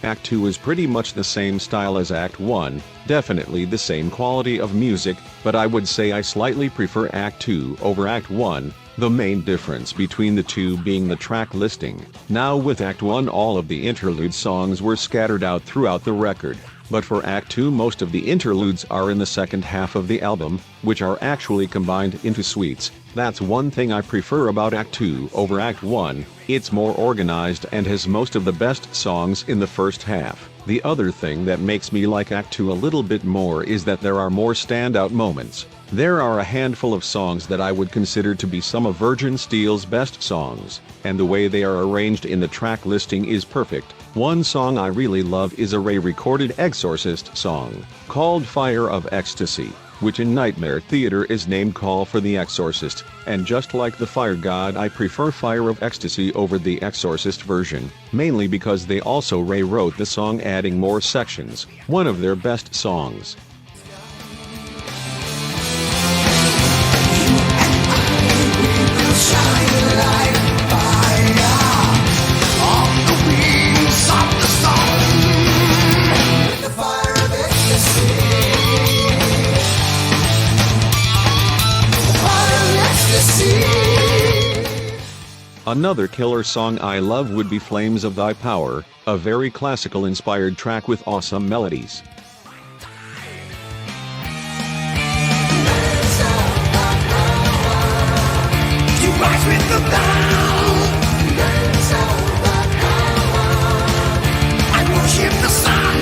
Act 2 is pretty much the same style as Act 1, definitely the same quality of music, but I would say I slightly prefer Act 2 over Act 1, the main difference between the two being the track listing. Now with Act 1 all of the interlude songs were scattered out throughout the record, but for Act 2 most of the interludes are in the second half of the album, which are actually combined into suites. That's one thing I prefer about Act 2 over Act 1, it's more organized and has most of the best songs in the first half. The other thing that makes me like Act 2 a little bit more is that there are more standout moments. There are a handful of songs that I would consider to be some of Virgin Steele's best songs, and the way they are arranged in the track listing is perfect. One song I really love is a re-recorded Exorcist song, called Fire of Ecstasy, which in Nightmare Theater is named Call for the Exorcist, and just like the Fire God I prefer Fire of Ecstasy over the Exorcist version, mainly because they also re-wrote the song adding more sections, one of their best songs. Another killer song I love would be Flames of Thy Power, a very classical inspired track with awesome melodies. You rise with the bound. I worship the sun.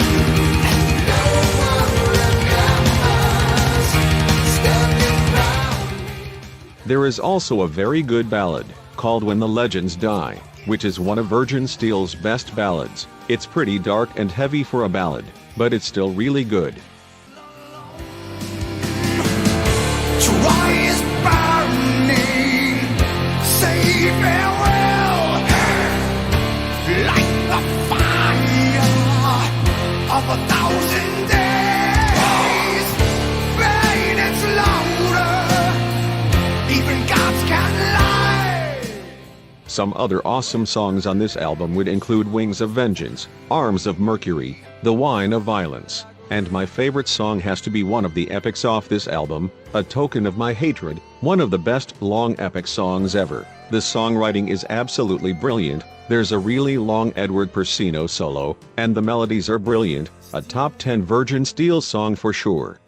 There is also a very good ballad, called When the Legends Die, which is one of Virgin Steele's best ballads. It's pretty dark and heavy for a ballad, but it's still really good. Troy is burning. Say farewell. Like the fire of 1,000 days. Rain and slaughter. Even gods can lie. Some other awesome songs on this album would include Wings of Vengeance, Arms of Mercury, The Wine of Violence, and my favorite song has to be one of the epics off this album, A Token of My Hatred, one of the best long epic songs ever. The songwriting is absolutely brilliant, there's a really long Edward Persino solo, and the melodies are brilliant, a top 10 Virgin Steele song for sure.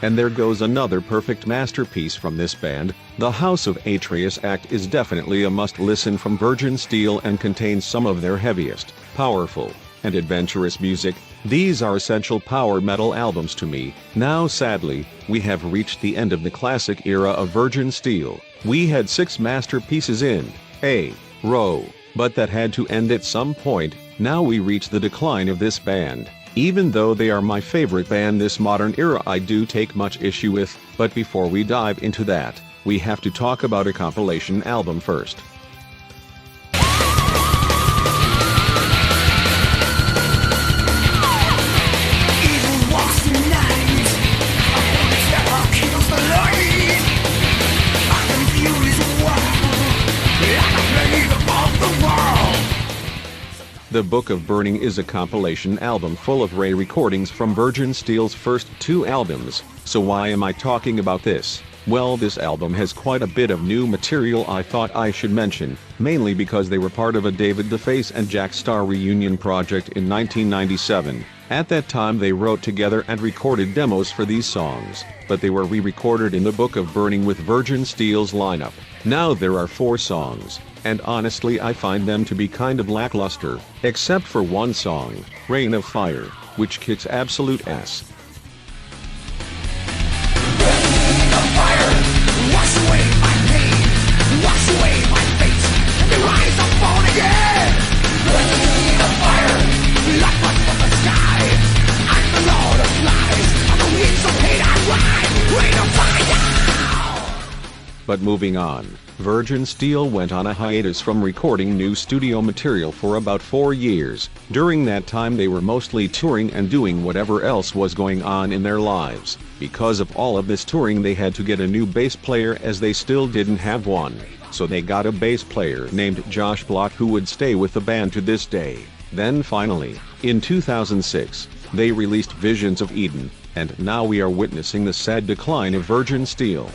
And there goes another perfect masterpiece from this band. The House of Atreus Act is definitely a must-listen from Virgin Steele and contains some of their heaviest, powerful, and adventurous music. These are essential power metal albums to me. Now sadly, we have reached the end of the classic era of Virgin Steele. We had 6 masterpieces in a row, but that had to end at some point. Now we reach the decline of this band. Even though they are my favorite band this modern era, I do take much issue with, but before we dive into that, we have to talk about a compilation album first. The Book of Burning is a compilation album full of rare recordings from Virgin Steele's first 2 albums. So why am I talking about this? Well, this album has quite a bit of new material I thought I should mention, mainly because they were part of a David Defeis and Jack Starr reunion project in 1997. At that time they wrote together and recorded demos for these songs, but they were re-recorded in the Book of Burning with Virgin Steele's lineup. Now there are 4 songs, and honestly I find them to be kind of lackluster, except for one song, Rain of Fire, which kicks absolute ass. Rain of fire, wash away my pain, wash away my fate, and the rise up born again. Rain of fire, like one from the sky, I'm the Lord of lies, on the wings of hate I ride. Rain of fire. But moving on, Virgin Steele went on a hiatus from recording new studio material for about 4 years. During that time they were mostly touring and doing whatever else was going on in their lives. Because of all of this touring they had to get a new bass player as they still didn't have one. So they got a bass player named Josh Block who would stay with the band to this day. Then finally, in 2006, they released Visions of Eden, and now we are witnessing the sad decline of Virgin Steele.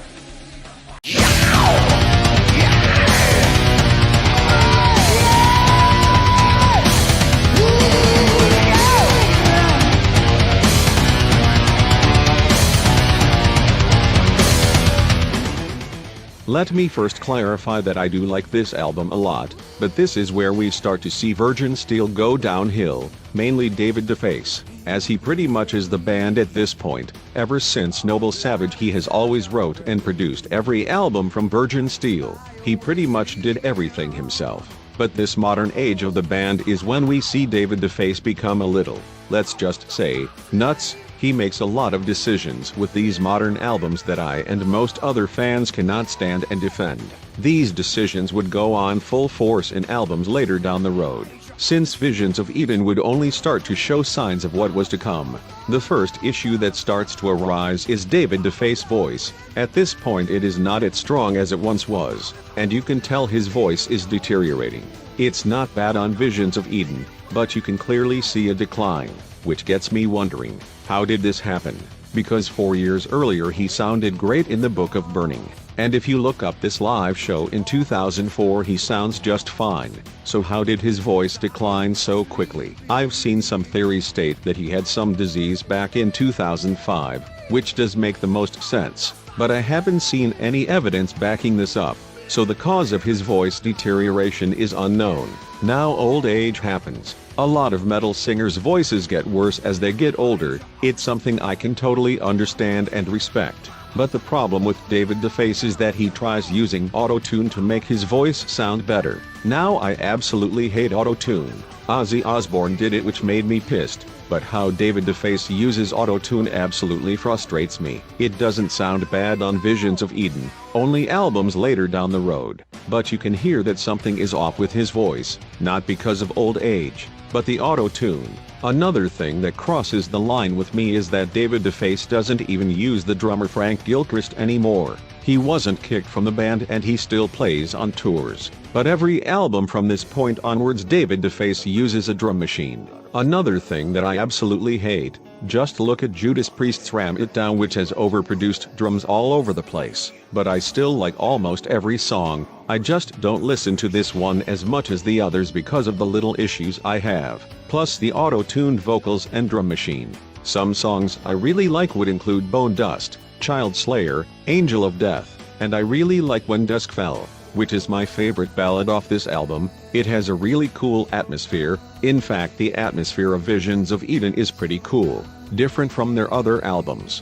Let me first clarify that I do like this album a lot, but this is where we start to see Virgin Steele go downhill, mainly David Defeis, as he pretty much is the band at this point. Ever since Noble Savage he has always wrote and produced every album from Virgin Steele. He pretty much did everything himself. But this modern age of the band is when we see David Defeis become a little, let's just say, nuts. He makes a lot of decisions with these modern albums that I and most other fans cannot stand and defend. These decisions would go on full force in albums later down the road. since Visions of Eden would only start to show signs of what was to come. The first issue that starts to arise is David Defeis' voice. At this point it is not as strong as it once was, and you can tell his voice is deteriorating. It's not bad on Visions of Eden, but you can clearly see a decline, which gets me wondering, how did this happen? Because 4 years earlier he sounded great in the Book of Burning, and if you look up this live show in 2004 he sounds just fine, so how did his voice decline so quickly? I've seen some theories state that he had some disease back in 2005, which does make the most sense, but I haven't seen any evidence backing this up, so the cause of his voice deterioration is unknown. Now old age happens. A lot of metal singers' voices get worse as they get older. It's something I can totally understand and respect. But the problem with David Defeis is that he tries using auto-tune to make his voice sound better. Now I absolutely hate auto-tune. Ozzy Osbourne did it, which made me pissed. But how David Defeis uses auto-tune absolutely frustrates me. It doesn't sound bad on Visions of Eden, only albums later down the road. But you can hear that something is off with his voice, not because of old age, but the auto-tune. Another thing that crosses the line with me is that David Defeis doesn't even use the drummer Frank Gilchrist anymore. He wasn't kicked from the band and he still plays on tours. But every album from this point onwards David Defeis uses a drum machine. Another thing that I absolutely hate, just look at Judas Priest's Ram It Down, which has overproduced drums all over the place. But I still like almost every song. I just don't listen to this one as much as the others because of the little issues I have, plus the auto-tuned vocals and drum machine. Some songs I really like would include Bone Dust, Child Slayer, Angel of Death, and I really like When Dusk Fell, which is my favorite ballad off this album. It has a really cool atmosphere. In fact, the atmosphere of Visions of Eden is pretty cool, different from their other albums.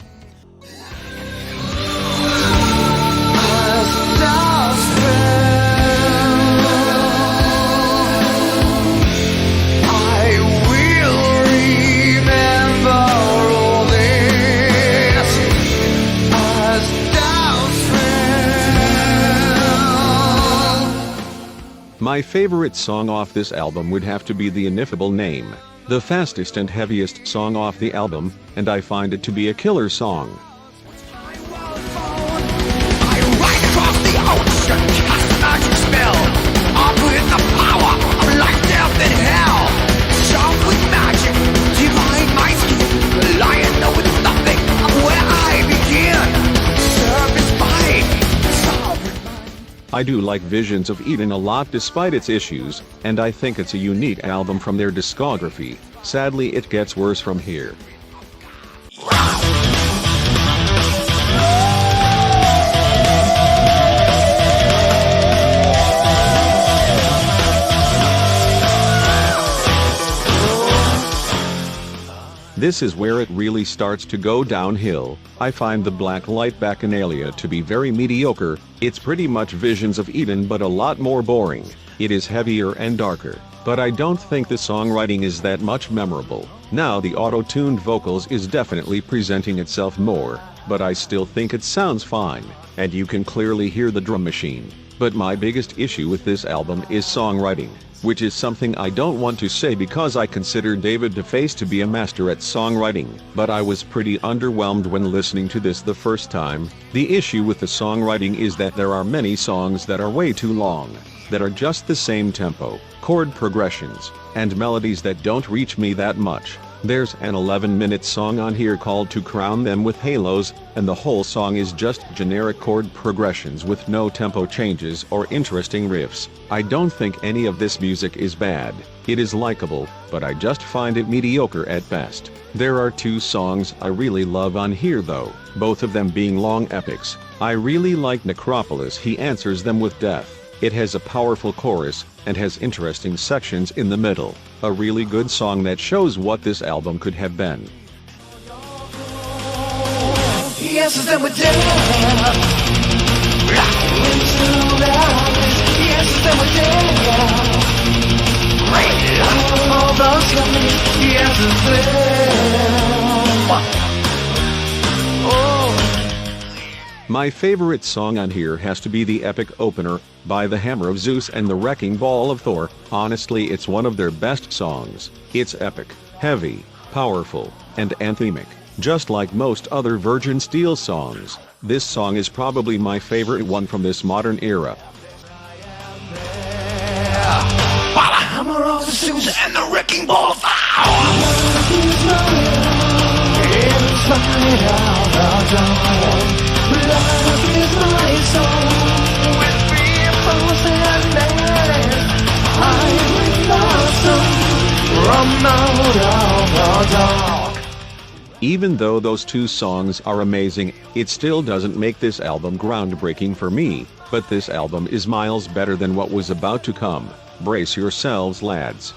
My favorite song off this album would have to be The Ineffable Name, the fastest and heaviest song off the album, and I find it to be a killer song. I do like Visions of Eden a lot despite its issues, and I think it's a unique album from their discography. Sadly, it gets worse from here. This is where it really starts to go downhill. I find the Black Light Bacchanalia to be very mediocre. It's pretty much Visions of Eden but a lot more boring. It is heavier and darker, but I don't think the songwriting is that much memorable. Now the auto-tuned vocals is definitely presenting itself more, but I still think it sounds fine, and you can clearly hear the drum machine. But my biggest issue with this album is songwriting, which is something I don't want to say because I consider David Defeis to be a master at songwriting, but I was pretty underwhelmed when listening to this the first time. The issue with the songwriting is that there are many songs that are way too long, that are just the same tempo, chord progressions, and melodies that don't reach me that much. There's an 11-minute song on here called To Crown Them with Halos, and the whole song is just generic chord progressions with no tempo changes or interesting riffs. I don't think any of this music is bad. It is likable, but I just find it mediocre at best. There are two songs I really love on here though, both of them being long epics. I really like Necropolis. He answers them with death. It has a powerful chorus, and has interesting sections in the middle. A really good song that shows what this album could have been. He answers them with death. He answers them with death. All those coming, he answers them. Oh. My favorite song on here has to be the epic opener, by the Hammer of Zeus and the Wrecking Ball of Thor. Honestly, it's one of their best songs. It's epic, heavy, powerful, and anthemic. Just like most other Virgin Steele songs, this song is probably my favorite one from this modern era. By the hammer of Zeus and the wrecking ball of Thor. Even though those two songs are amazing, it still doesn't make this album groundbreaking for me, but this album is miles better than what was about to come. Brace yourselves, lads.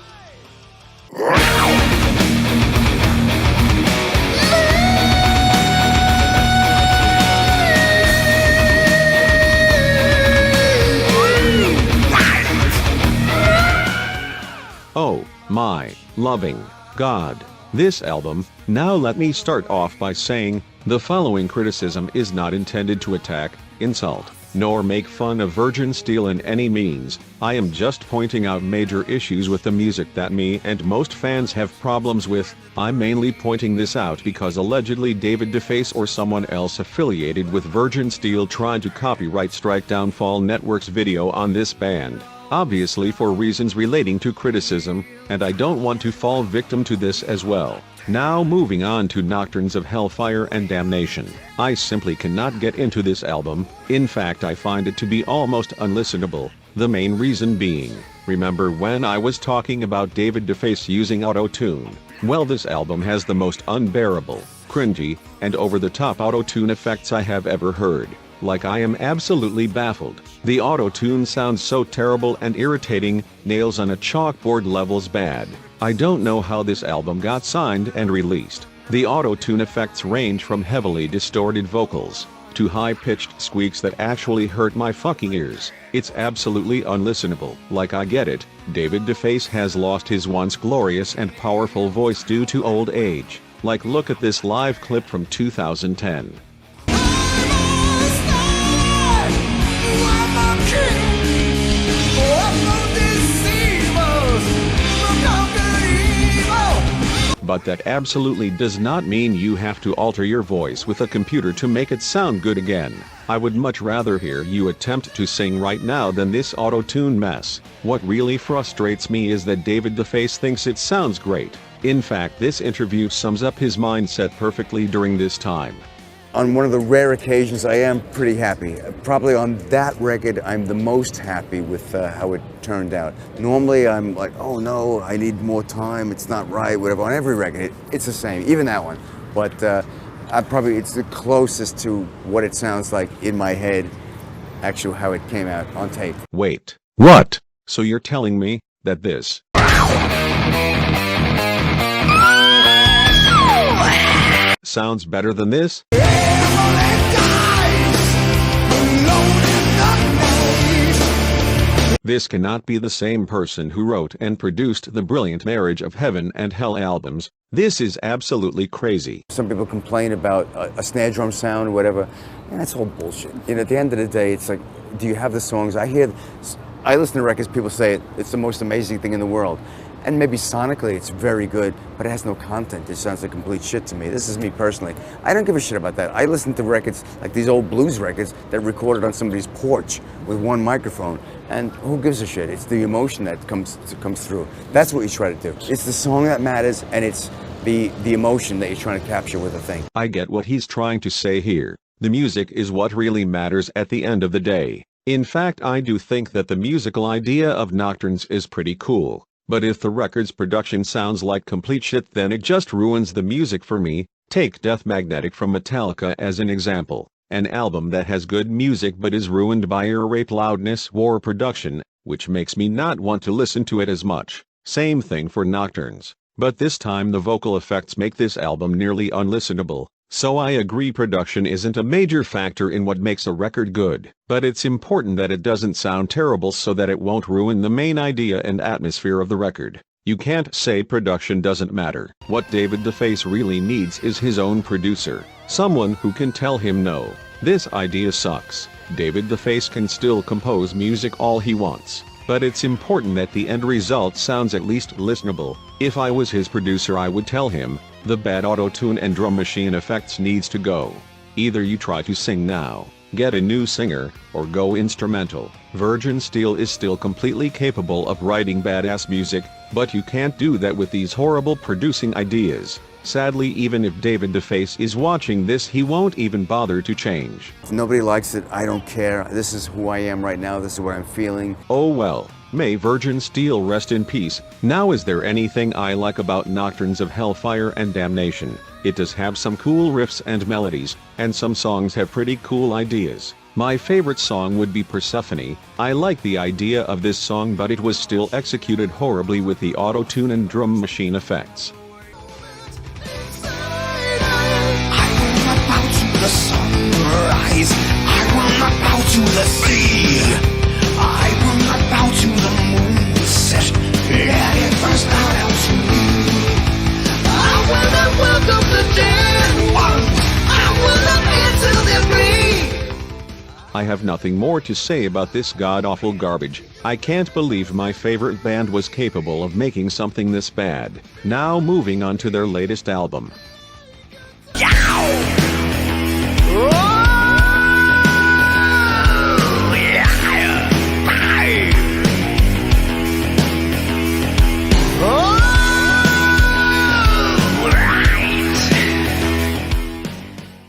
Oh, my loving God. This album. Now let me start off by saying, the following criticism is not intended to attack, insult, nor make fun of Virgin Steele in any means. I am just pointing out major issues with the music that me and most fans have problems with. I'm mainly pointing this out because allegedly David Defeis or someone else affiliated with Virgin Steele tried to copyright strike Downfall Network's video on this band. Obviously for reasons relating to criticism, and I don't want to fall victim to this as well. Now moving on to Nocturnes of Hellfire and Damnation. I simply cannot get into this album. In fact, I find it to be almost unlistenable. The main reason being, remember when I was talking about David Defeis using auto-tune? Well, this album has the most unbearable, cringy, and over-the-top auto-tune effects I have ever heard. Like, I am absolutely baffled. The auto-tune sounds so terrible and irritating, nails on a chalkboard levels bad. I don't know how this album got signed and released. The auto-tune effects range from heavily distorted vocals to high-pitched squeaks that actually hurt my fucking ears. It's absolutely unlistenable. Like, I get it, David Defeis has lost his once glorious and powerful voice due to old age. Like, look at this live clip from 2010. But that absolutely does not mean you have to alter your voice with a computer to make it sound good again. I would much rather hear you attempt to sing right now than this auto-tune mess. What really frustrates me is that David Defeis thinks it sounds great. In fact, this interview sums up his mindset perfectly during this time. On one of the rare occasions, I am pretty happy. Probably on that record, I'm the most happy with how it turned out. Normally, I'm like, oh no, I need more time, it's not right, whatever. On every record, it's the same, even that one. But it's the closest to what it sounds like in my head, actually how it came out on tape. Wait, what? So you're telling me that this sounds better than this? This cannot be the same person who wrote and produced the brilliant Marriage of Heaven and Hell albums. This is absolutely crazy. Some people complain about a snare drum sound or whatever, and that's all bullshit. You know, at the end of the day, it's like, do you have the songs? I listen to records, people say it's the most amazing thing in the world. And maybe sonically it's very good, but it has no content. It sounds like complete shit to me. This is me personally. I don't give a shit about that. I listen to records like these old blues records that recorded on somebody's porch with one microphone. And who gives a shit? It's the emotion that comes through. That's what you try to do. It's the song that matters, and it's the emotion that you're trying to capture with a thing. I get what he's trying to say here. The music is what really matters at the end of the day. In fact, I do think that the musical idea of Nocturnes is pretty cool. But if the record's production sounds like complete shit, then it just ruins the music for me. Take Death Magnetic from Metallica as an example. An album that has good music but is ruined by ear-rape loudness or production, which makes me not want to listen to it as much. Same thing for Nocturnes. But this time the vocal effects make this album nearly unlistenable. So I agree production isn't a major factor in what makes a record good, but it's important that it doesn't sound terrible so that it won't ruin the main idea and atmosphere of the record. You can't say production doesn't matter. What David Defeis really needs is his own producer, someone who can tell him no. This idea sucks. David Defeis can still compose music all he wants, but it's important that the end result sounds at least listenable. If I was his producer, I would tell him, the bad auto-tune and drum machine effects needs to go. Either you try to sing now, get a new singer, or go instrumental. Virgin Steele is still completely capable of writing badass music, but you can't do that with these horrible producing ideas. Sadly, even if David Defeis is watching this, he won't even bother to change. If nobody likes it, I don't care. This is who I am right now. This is what I'm feeling. Oh well, may Virgin Steele rest in peace. Now, is there anything I like about Nocturnes of Hellfire and Damnation? It does have some cool riffs and melodies, and some songs have pretty cool ideas. My favorite song would be Persephone. I like the idea of this song, but it was still executed horribly with the auto-tune and drum machine effects. The sunrise, I will not bow to the sea, I will not bow to the moonset, let it burst out to me. I will not welcome the dead ones, I will not answer their plea. I have nothing more to say about this god-awful garbage. I can't believe my favorite band was capable of making something this bad. Now moving on to their latest album.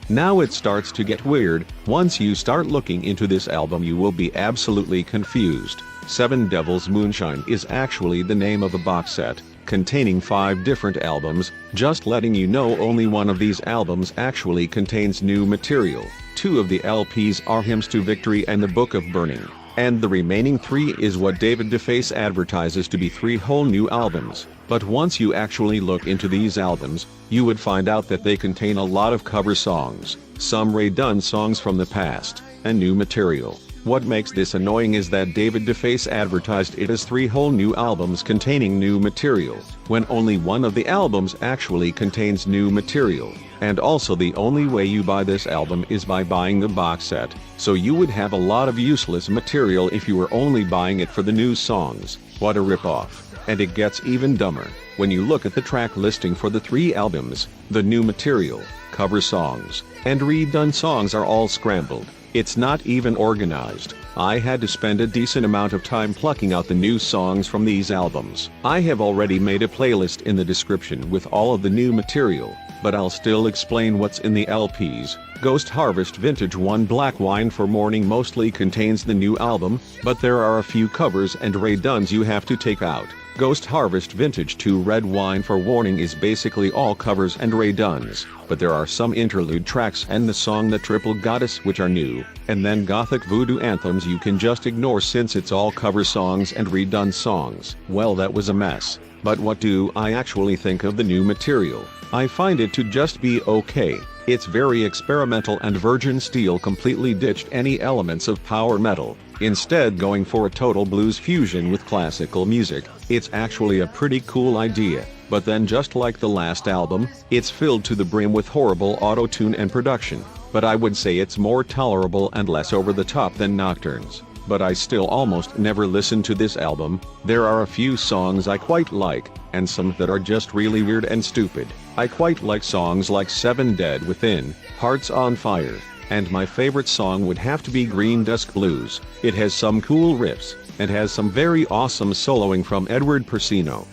Now it starts to get weird. Once you start looking into this album, you will be absolutely confused. Seven Devils Moonshine is actually the name of a box set, containing 5 different albums. Just letting you know, only one of these albums actually contains new material. 2 of the LPs are Hymns to Victory and the Book of Burning, and the remaining 3 is what David Defeis advertises to be 3 whole new albums. But once you actually look into these albums, you would find out that they contain a lot of cover songs, some redone songs from the past, and new material. What makes this annoying is that David Defeis advertised it as 3 whole new albums containing new material, when only one of the albums actually contains new material. And also, the only way you buy this album is by buying the box set, so you would have a lot of useless material if you were only buying it for the new songs. What a ripoff. And it gets even dumber. When you look at the track listing for the 3 albums, the new material, cover songs, and redone songs are all scrambled. It's not even organized. I had to spend a decent amount of time plucking out the new songs from these albums. I have already made a playlist in the description with all of the new material, but I'll still explain what's in the LPs. Ghost Harvest Vintage 1 Black Wine for Morning mostly contains the new album, but there are a few covers and redones you have to take out. Ghost Harvest Vintage 2 Red Wine for Warning is basically all covers and redones, but there are some interlude tracks and the song The Triple Goddess which are new, and then Gothic Voodoo Anthems you can just ignore since it's all cover songs and redone songs. Well, that was a mess. But what do I actually think of the new material? I find it to just be okay. It's very experimental, and Virgin Steele completely ditched any elements of power metal, instead going for a total blues fusion with classical music. It's actually a pretty cool idea, but then just like the last album, it's filled to the brim with horrible auto-tune and production. But I would say it's more tolerable and less over the top than Nocturnes. But I still almost never listen to this album. There are a few songs I quite like, and some that are just really weird and stupid. I quite like songs like 7 Dead Within, Hearts on Fire, and my favorite song would have to be Green Dusk Blues. It has some cool riffs, and has some very awesome soloing from Edward Persino.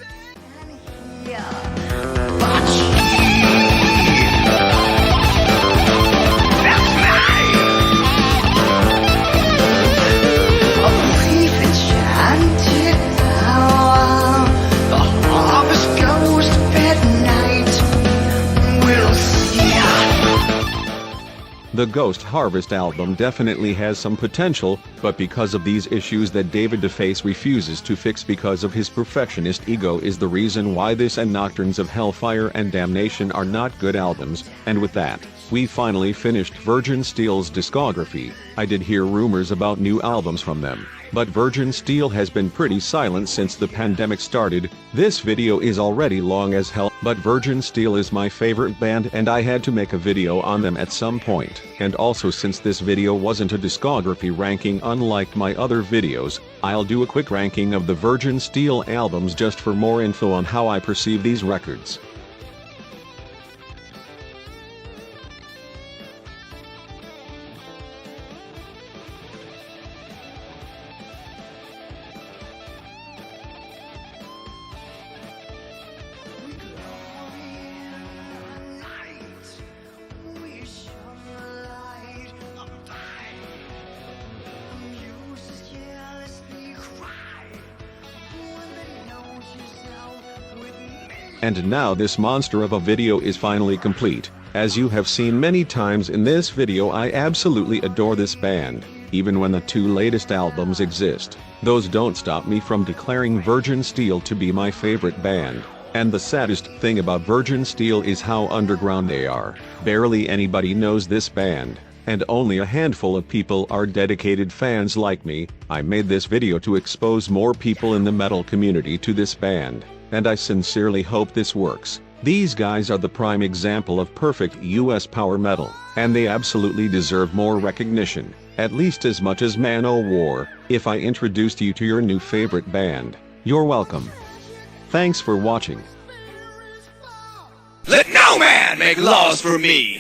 The Ghost Harvest album definitely has some potential, but because of these issues that David Defeis refuses to fix because of his perfectionist ego is the reason why this and Nocturnes of Hellfire and Damnation are not good albums. And with that, we finally finished Virgin Steele's discography. I did hear rumors about new albums from them, but Virgin Steele has been pretty silent since the pandemic started. This video is already long as hell, but Virgin Steele is my favorite band and I had to make a video on them at some point. And also, since this video wasn't a discography ranking unlike my other videos, I'll do a quick ranking of the Virgin Steele albums just for more info on how I perceive these records. And now this monster of a video is finally complete. As you have seen many times in this video, I absolutely adore this band, even when the two latest albums exist. Those don't stop me from declaring Virgin Steele to be my favorite band. And the saddest thing about Virgin Steele is how underground they are. Barely anybody knows this band, and only a handful of people are dedicated fans like me. I made this video to expose more people in the metal community to this band, and I sincerely hope this works. These guys are the prime example of perfect US power metal, and they absolutely deserve more recognition, at least as much as Manowar. If I introduced you to your new favorite band, you're welcome. Thanks for watching. Let no man make laws for me.